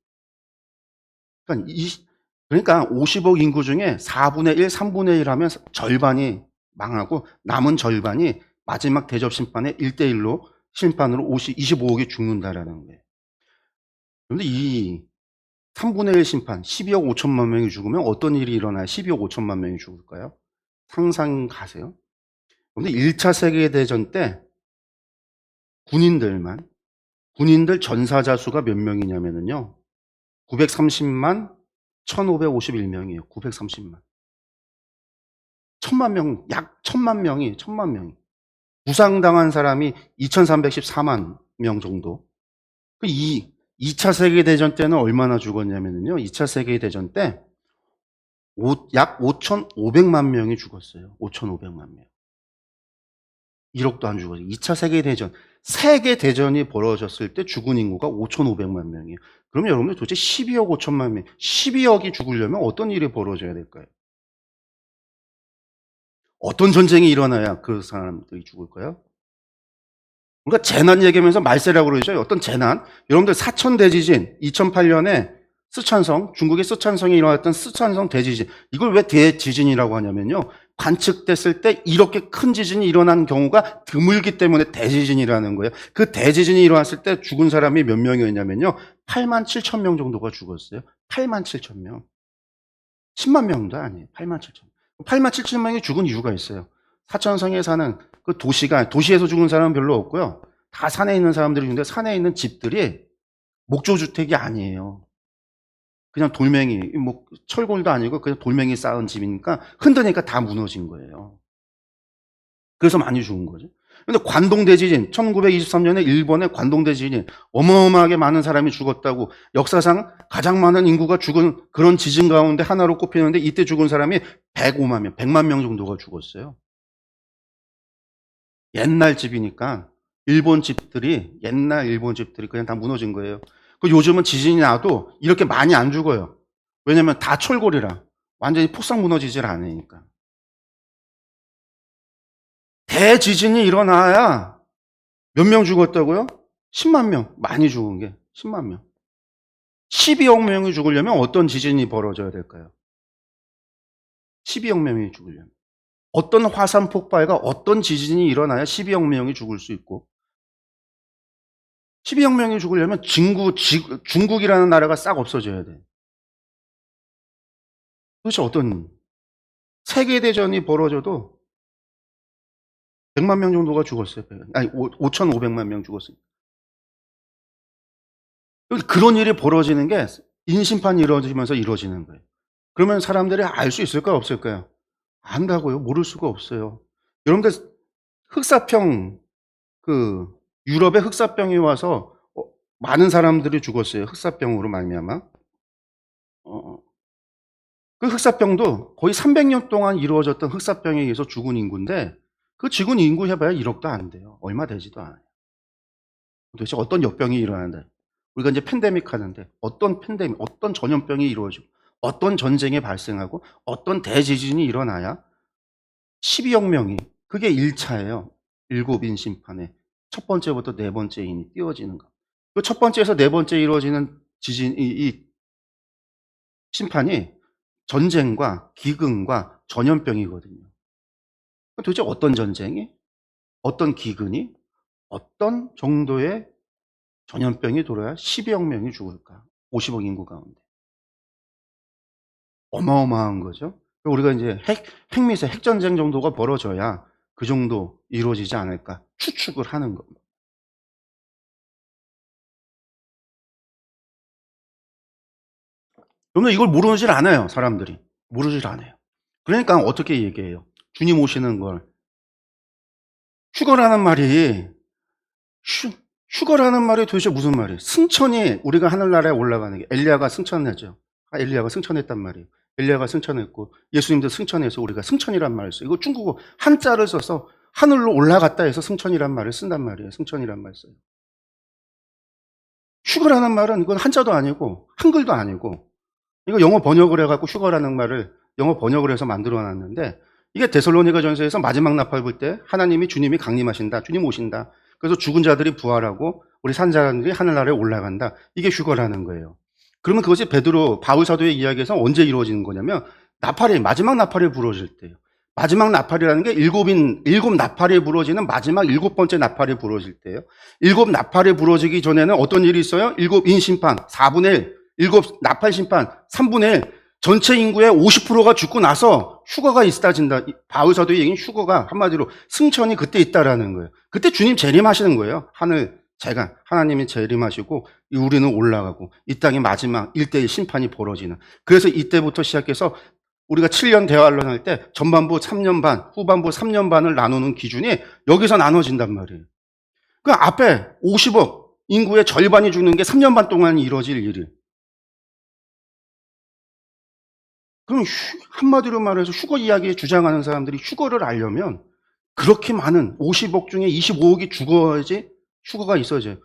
그러니까 50억 인구 중에 4분의 1, 3분의 1 하면 절반이 망하고 남은 절반이 마지막 대접 심판에 1대1로 심판으로 25억이 죽는다라는 거예요. 그런데 이 3분의 1 심판 12억 5천만 명이 죽으면 어떤 일이 일어나야 12억 5천만 명이 죽을까요? 상상 가세요? 그런데 1차 세계대전 때 군인들 전사자 수가 몇 명이냐면요. 930만 1551명이에요. 930만. 1000만 명, 약 1000만 명이. 부상당한 사람이 2314만 명 정도. 이 2차 세계대전 때는 얼마나 죽었냐면요. 2차 세계대전 때 약 5,500만 명이 죽었어요. 5,500만 명. 1억도 안 죽었어요. 2차 세계대전. 세계대전이 벌어졌을 때 죽은 인구가 5,500만 명이에요. 그럼 여러분들 도대체 12억 5천만 명, 12억이 죽으려면 어떤 일이 벌어져야 될까요? 어떤 전쟁이 일어나야 그 사람들이 죽을까요? 그러니까 재난 얘기하면서 말세라고 그러죠. 어떤 재난. 여러분들 사천 대지진 2008년에 쓰촨성, 중국의 쓰촨성에 일어났던 쓰촨성 대지진. 이걸 왜 대지진이라고 하냐면요. 관측됐을 때 이렇게 큰 지진이 일어난 경우가 드물기 때문에 대지진이라는 거예요. 그 대지진이 일어났을 때 죽은 사람이 몇 명이었냐면요. 8만 7천 명 정도가 죽었어요. 8만 7천 명. 10만 명도 아니에요. 8만 7천 명. 8만 7천 명이 죽은 이유가 있어요. 사천성에 사는 그 도시에서 죽은 사람은 별로 없고요. 다 산에 있는 사람들이 있는데 산에 있는 집들이 목조주택이 아니에요. 그냥 돌멩이, 뭐 철골도 아니고 그냥 돌멩이 쌓은 집이니까 흔드니까 다 무너진 거예요. 그래서 많이 죽은 거죠. 근데 관동대지진, 1923년에 일본의 관동대지진, 어마어마하게 많은 사람이 죽었다고, 역사상 가장 많은 인구가 죽은 그런 지진 가운데 하나로 꼽히는데 이때 죽은 사람이 105만 명, 100만 명 정도가 죽었어요. 옛날 집이니까 옛날 일본 집들이 그냥 다 무너진 거예요. 요즘은 지진이 나도 이렇게 많이 안 죽어요. 왜냐면 다 철골이라 완전히 폭삭 무너지질 않으니까. 대지진이 일어나야 몇 명 죽었다고요? 10만 명. 많이 죽은 게 10만 명. 12억 명이 죽으려면 어떤 지진이 벌어져야 될까요? 12억 명이 죽으려면. 어떤 화산 폭발과 어떤 지진이 일어나야 12억 명이 죽을 수 있고, 12억 명이 죽으려면 중국이라는 나라가 싹 없어져야 돼. 도대체 어떤, 세계대전이 벌어져도 100만 명 정도가 죽었어요. 아니, 5,500만 명 죽었어요. 그런 일이 벌어지는 게 인심판이 이루어지면서 이루어지는 거예요. 그러면 사람들이 알 수 있을까요? 없을까요? 안다고요? 모를 수가 없어요. 여러분들 흑사병, 유럽에 흑사병이 와서 많은 사람들이 죽었어요. 흑사병으로 말미암아. 그 흑사병도 거의 300년 동안 이루어졌던 흑사병에 의해서 죽은 인구인데 그 죽은 인구 해봐야 1억도 안 돼요. 얼마 되지도 않아요. 도대체 어떤 역병이 일어나는데 우리가 이제 팬데믹 하는데 어떤 전염병이 이루어지고 어떤 전쟁이 발생하고 어떤 대지진이 일어나야 12억 명이 그게 1차예요. 7인 심판에 첫 번째부터 네 번째 인이 띄워지는 거. 그 첫 번째에서 네 번째 이루어지는 이 심판이 전쟁과 기근과 전염병이거든요. 도대체 어떤 전쟁이, 어떤 기근이, 어떤 정도의 전염병이 돌아야 12억 명이 죽을까? 50억 인구 가운데. 어마어마한 거죠. 우리가 이제 핵미세, 핵전쟁 정도가 벌어져야 그 정도 이루어지지 않을까 추측을 하는 겁니다. 그러면 이걸 모르질 않아요, 사람들이. 모르질 않아요. 그러니까 어떻게 얘기해요? 주님 오시는 걸. 휴거라는 말이, 휴거라는 말이 도대체 무슨 말이에요? 승천이 우리가 하늘나라에 올라가는 게, 엘리야가 승천했죠. 엘리야가 승천했단 말이에요. 엘리야가 승천했고, 예수님도 승천해서 우리가 승천이란 말을 써요. 이거 중국어 한자를 써서 하늘로 올라갔다 해서 승천이란 말을 쓴단 말이에요. 승천이란 말 써요. 휴거라는 말은 이건 한자도 아니고, 한글도 아니고, 이거 영어 번역을 해갖고 휴거라는 말을 영어 번역을 해서 만들어 놨는데, 이게 데살로니가 전서에서 마지막 나팔 불 때 하나님이 주님이 강림하신다. 주님 오신다. 그래서 죽은 자들이 부활하고 우리 산 자들이 하늘나라에 올라간다. 이게 휴거라는 거예요. 그러면 그것이 바울 사도의 이야기에서 언제 이루어지는 거냐면 마지막 나팔이 부러질 때요. 마지막 나팔이라는 게 일곱 나팔이 부러지는 마지막 7번째 나팔이 부러질 때요. 7나팔이 부러지기 전에는 어떤 일이 있어요? 7인 심판 4분의 1, 7나팔 심판 3분의 1, 전체 인구의 50%가 죽고 나서 휴거가 있어진다. 바울 사도의 얘기는 휴거가 한마디로 승천이 그때 있다라는 거예요. 그때 주님 재림하시는 거예요. 하나님이 재림하시고 우리는 올라가고 이 땅의 마지막 1대1 심판이 벌어지는. 그래서 이때부터 시작해서 우리가 7년 대환란 때 전반부 3년 반, 후반부 3년 반을 나누는 기준이 여기서 나눠진단 말이에요. 그 앞에 50억 인구의 절반이 죽는 게 3년 반 동안 이루어질 일이에요. 그럼 한마디로 말해서 휴거 이야기에 주장하는 사람들이 휴거를 알려면 그렇게 많은 50억 중에 25억이 죽어야지 휴거가 있어져요.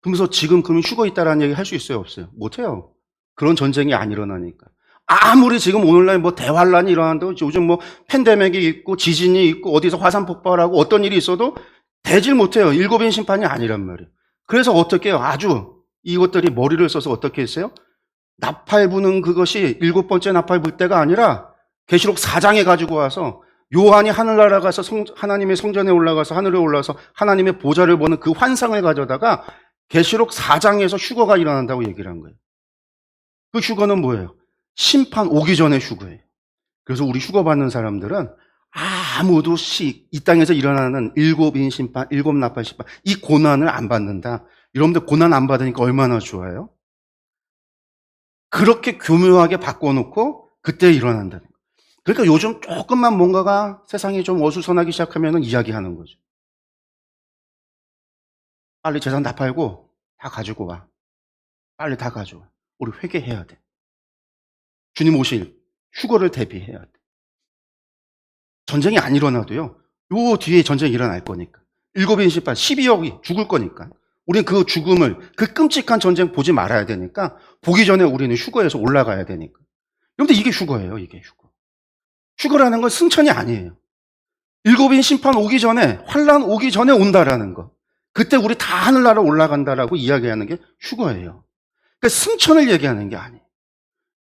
그러면서 지금 그러면 휴거 있다라는 얘기 할 수 있어요? 없어요? 못해요. 그런 전쟁이 안 일어나니까. 아무리 지금 오늘날 뭐 대환란이 일어난다고 요즘 뭐 팬데믹이 있고 지진이 있고 어디서 화산 폭발하고 어떤 일이 있어도 되질 못해요. 7인 심판이 아니란 말이에요. 그래서 어떻게 해요? 아주 이것들이 머리를 써서 어떻게 했어요? 나팔 부는 그것이 7번째 나팔 불 때가 아니라 계시록 4장에 가지고 와서 요한이 하늘나라 가서 하나님의 성전에 올라가서 하늘에 올라서 하나님의 보좌를 보는 그 환상을 가져다가 계시록 4장에서 휴거가 일어난다고 얘기를 한 거예요. 그 휴거는 뭐예요? 심판 오기 전에 휴거예요. 그래서 우리 휴거 받는 사람들은 아무도 이 땅에서 일어나는 7인 심판, 7나팔 심판 이 고난을 안 받는다. 여러분들 고난 안 받으니까 얼마나 좋아요? 그렇게 교묘하게 바꿔놓고 그때 일어난다는 거예요. 그러니까 요즘 조금만 뭔가가 세상이 좀 어수선하기 시작하면 이야기하는 거죠. 빨리 재산 다 팔고 다 가지고 와. 빨리 다 가져와. 우리 회개해야 돼. 주님 오실 휴거를 대비해야 돼. 전쟁이 안 일어나도요. 요 뒤에 전쟁이 일어날 거니까. 7인 심판 12억이 죽을 거니까. 우리는 그 죽음을 그 끔찍한 전쟁 보지 말아야 되니까 보기 전에 우리는 휴거에서 올라가야 되니까. 여러분들 이게 휴거예요. 이게 휴거. 휴거라는 건 승천이 아니에요. 7인 심판 오기 전에 환란 오기 전에 온다라는 거. 그때 우리 다 하늘나라 올라간다라고 이야기하는 게 휴거예요. 그러니까 승천을 얘기하는 게 아니에요.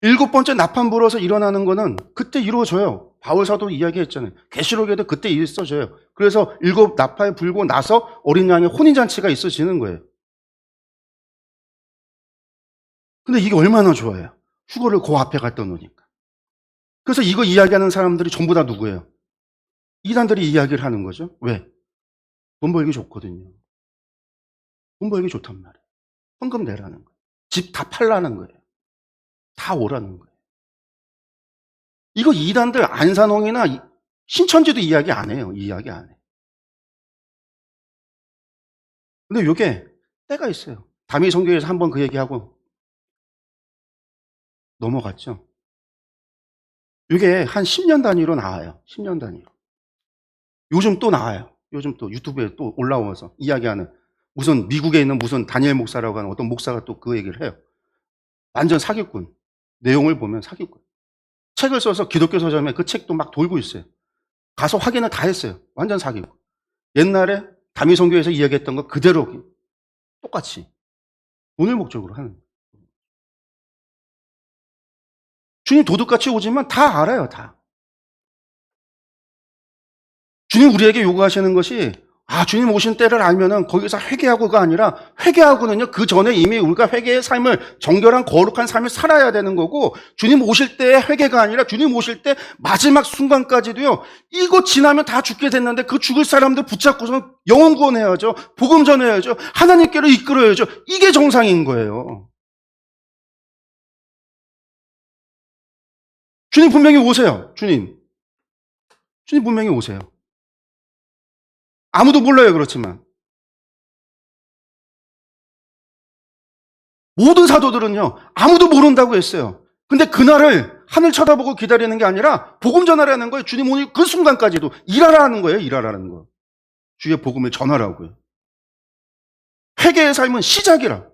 7번째 나팔 불어서 일어나는 거는 그때 이루어져요. 바울 사도 이야기했잖아요. 계시록에도 그때 있어져요. 그래서 7나팔 불고 나서 어린 양의 혼인잔치가 있어지는 거예요. 근데 이게 얼마나 좋아요. 휴거를 그 앞에 갖다 놓으니까. 그래서 이거 이야기하는 사람들이 전부 다 누구예요? 이단들이 이야기를 하는 거죠. 왜? 돈 벌기 좋거든요. 돈 벌기 좋단 말이에요. 헌금 내라는 거예요. 집 다 팔라는 거예요. 다 오라는 거예요. 이거 이단들 안산홍이나 신천지도 이야기 안 해요. 이야기 안 해요. 근데 이게 때가 있어요. 다미 선교에서 한번 그 얘기하고 넘어갔죠. 이게 한 10년 단위로 나와요. 10년 단위로. 요즘 또 나와요. 요즘 또 유튜브에 또 올라와서 이야기하는 무슨 미국에 있는 무슨 다니엘 목사라고 하는 어떤 목사가 또 그 얘기를 해요. 완전 사기꾼. 내용을 보면 사기꾼. 책을 써서 기독교 서점에 그 책도 막 돌고 있어요. 가서 확인을 다 했어요. 완전 사기꾼. 옛날에 다미 선교에서 이야기했던 거 그대로 똑같이 돈을 목적으로 하는 거예요. 주님 도둑같이 오지만 다 알아요. 다. 주님 우리에게 요구하시는 것이 주님 오신 때를 알면은 거기서 회개하고가 아니라 회개하고는요 그 전에 이미 우리가 회개의 삶을 정결한 거룩한 삶을 살아야 되는 거고 주님 오실 때의 회개가 아니라 주님 오실 때 마지막 순간까지도요 이거 지나면 다 죽게 됐는데 그 죽을 사람들 붙잡고서 영혼 구원해야죠. 복음 전해야죠. 하나님께로 이끌어야죠. 이게 정상인 거예요. 주님 분명히 오세요. 주님 분명히 오세요. 아무도 몰라요. 그렇지만 모든 사도들은요 아무도 모른다고 했어요. 근데 그날을 하늘 쳐다보고 기다리는 게 아니라 복음 전하라는 거예요. 주님 오늘 그 순간까지도 일하라는 거예요. 일하라는 거. 주의 복음을 전하라고요. 회개의 삶은 시작이라.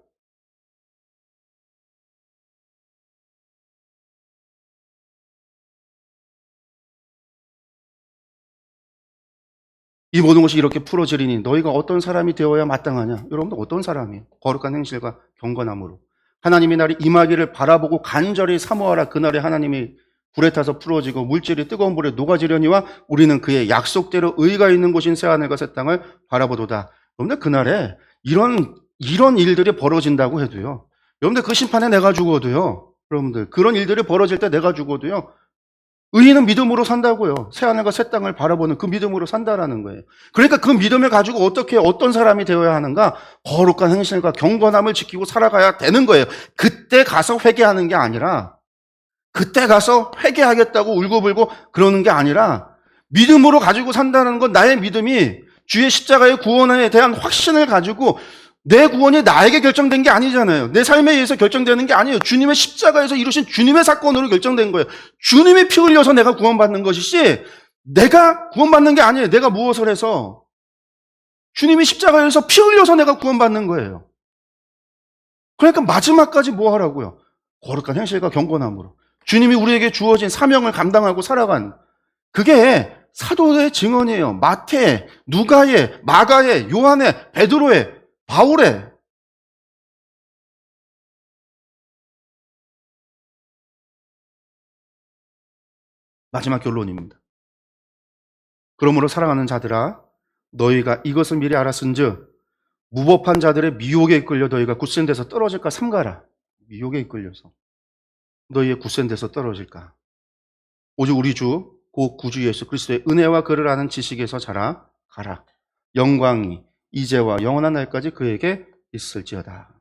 모든 것이 이렇게 풀어지리니 너희가 어떤 사람이 되어야 마땅하냐? 여러분들 어떤 사람이에요? 거룩한 행실과 경건함으로 하나님이 날이 임하기를 바라보고 간절히 사모하라. 그날에 하나님이 불에 타서 풀어지고 물질이 뜨거운 불에 녹아지려니와 우리는 그의 약속대로 의가 있는 곳인 새하늘과 새 땅을 바라보도다. 여러분들 그날에 이런 일들이 벌어진다고 해도요. 여러분들 그 심판에 내가 죽어도요. 여러분들 그런 일들이 벌어질 때 내가 죽어도요. 의인은 믿음으로 산다고요. 새하늘과 새 땅을 바라보는 그 믿음으로 산다라는 거예요. 그러니까 그 믿음을 가지고 어떻게 어떤 사람이 되어야 하는가? 거룩한 행실과 경건함을 지키고 살아가야 되는 거예요. 그때 가서 회개하는 게 아니라 그때 가서 회개하겠다고 울고불고 그러는 게 아니라 믿음으로 가지고 산다는 건 나의 믿음이 주의 십자가의 구원에 대한 확신을 가지고 내 구원이 나에게 결정된 게 아니잖아요. 내 삶에 의해서 결정되는 게 아니에요. 주님의 십자가에서 이루신 주님의 사건으로 결정된 거예요. 주님이 피 흘려서 내가 구원받는 것이지 내가 구원받는 게 아니에요. 내가 무엇을 해서. 주님이 십자가에서 피 흘려서 내가 구원받는 거예요. 그러니까 마지막까지 뭐 하라고요? 거룩한 행실과 경건함으로. 주님이 우리에게 주어진 사명을 감당하고 살아간 그게 사도의 증언이에요. 마태, 누가의, 마가의, 요한의, 베드로의, 바울의. 마지막 결론입니다. 그러므로 사랑하는 자들아 너희가 이것을 미리 알았은즉 무법한 자들의 미혹에 이끌려 너희가 굳센 데서 떨어질까 삼가라. 미혹에 이끌려서 너희의 굳센 데서 떨어질까. 오직 우리 주 곧 구주 예수 그리스도의 은혜와 그를 아는 지식에서 자라가라. 영광이 이제와 영원한 날까지 그에게 있을지어다.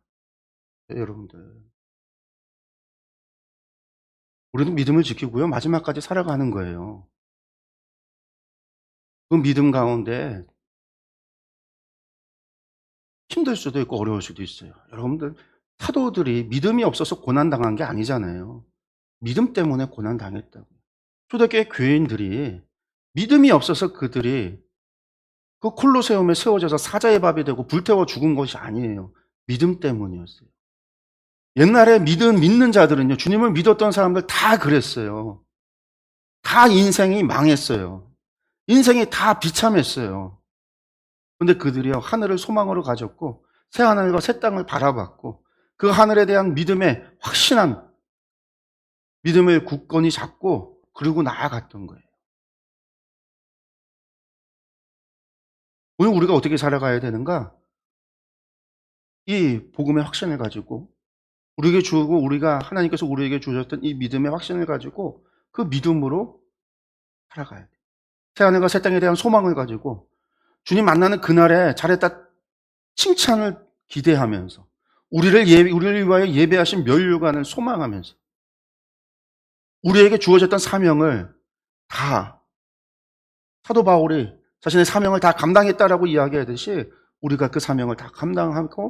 네, 여러분들 우리도 믿음을 지키고요 마지막까지 살아가는 거예요. 그 믿음 가운데 힘들 수도 있고 어려울 수도 있어요. 여러분들 사도들이 믿음이 없어서 고난당한 게 아니잖아요. 믿음 때문에 고난당했다고. 초대교회 교인들이 믿음이 없어서 그들이 그 콜로세움에 세워져서 사자의 밥이 되고 불태워 죽은 것이 아니에요. 믿음 때문이었어요. 옛날에 믿는 자들은요, 주님을 믿었던 사람들 다 그랬어요. 다 인생이 망했어요. 인생이 다 비참했어요. 근데 그들이요, 하늘을 소망으로 가졌고, 새 하늘과 새 땅을 바라봤고, 그 하늘에 대한 믿음에 확신한 믿음을 굳건히 잡고, 그리고 나아갔던 거예요. 오늘 우리가 어떻게 살아가야 되는가? 이 복음의 확신을 가지고, 우리에게 주고, 하나님께서 우리에게 주셨던 이 믿음의 확신을 가지고, 그 믿음으로 살아가야 돼요. 새 하늘과 새 땅에 대한 소망을 가지고, 주님 만나는 그날에 잘했다 칭찬을 기대하면서, 우리를 위하여 예배하신 면류관을 소망하면서, 우리에게 주어졌던 사명을 다 사도 바울이 자신의 사명을 다 감당했다라고 이야기하듯이 우리가 그 사명을 다 감당하고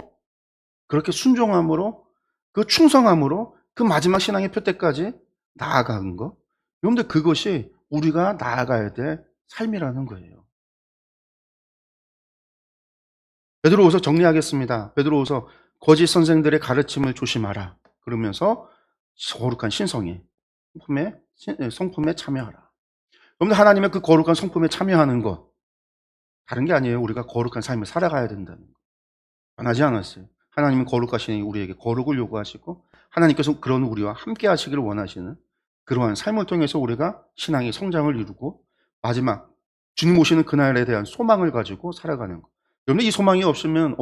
그렇게 순종함으로 그 충성함으로 그 마지막 신앙의 표대까지 나아가는 것. 여러분들 그것이 우리가 나아가야 될 삶이라는 거예요. 베드로후서 정리하겠습니다. 베드로후서 거짓 선생들의 가르침을 조심하라. 그러면서 거룩한 성품에 참여하라. 여러분들 하나님의 그 거룩한 성품에 참여하는 것 다른 게 아니에요. 우리가 거룩한 삶을 살아가야 된다는 거. 변하지 않았어요. 하나님은 거룩하시니 우리에게 거룩을 요구하시고 하나님께서 그런 우리와 함께 하시기를 원하시는 그러한 삶을 통해서 우리가 신앙의 성장을 이루고 마지막 주님 오시는 그날에 대한 소망을 가지고 살아가는 것. 여러분 이 소망이 없으면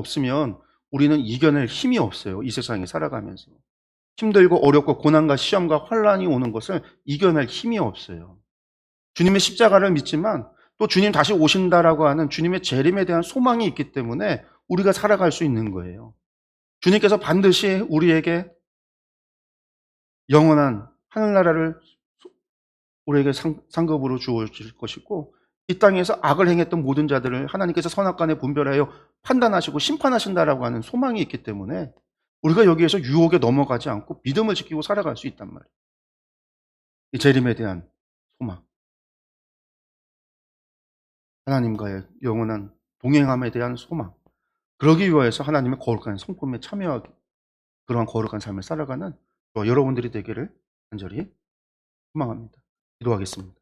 우리는 이겨낼 힘이 없어요. 이 세상에 살아가면서. 힘들고 어렵고 고난과 시험과 환란이 오는 것을 이겨낼 힘이 없어요. 주님의 십자가를 믿지만 또 주님 다시 오신다라고 하는 주님의 재림에 대한 소망이 있기 때문에 우리가 살아갈 수 있는 거예요. 주님께서 반드시 우리에게 영원한 하늘나라를 우리에게 상급으로 주어질 것이고 이 땅에서 악을 행했던 모든 자들을 하나님께서 선악간에 분별하여 판단하시고 심판하신다라고 하는 소망이 있기 때문에 우리가 여기에서 유혹에 넘어가지 않고 믿음을 지키고 살아갈 수 있단 말이에요. 이 재림에 대한 소망, 하나님과의 영원한 동행함에 대한 소망, 그러기 위해서 하나님의 거룩한 성품에 참여하기, 그러한 거룩한 삶을 살아가는 저와 여러분들이 되기를 간절히 소망합니다. 기도하겠습니다.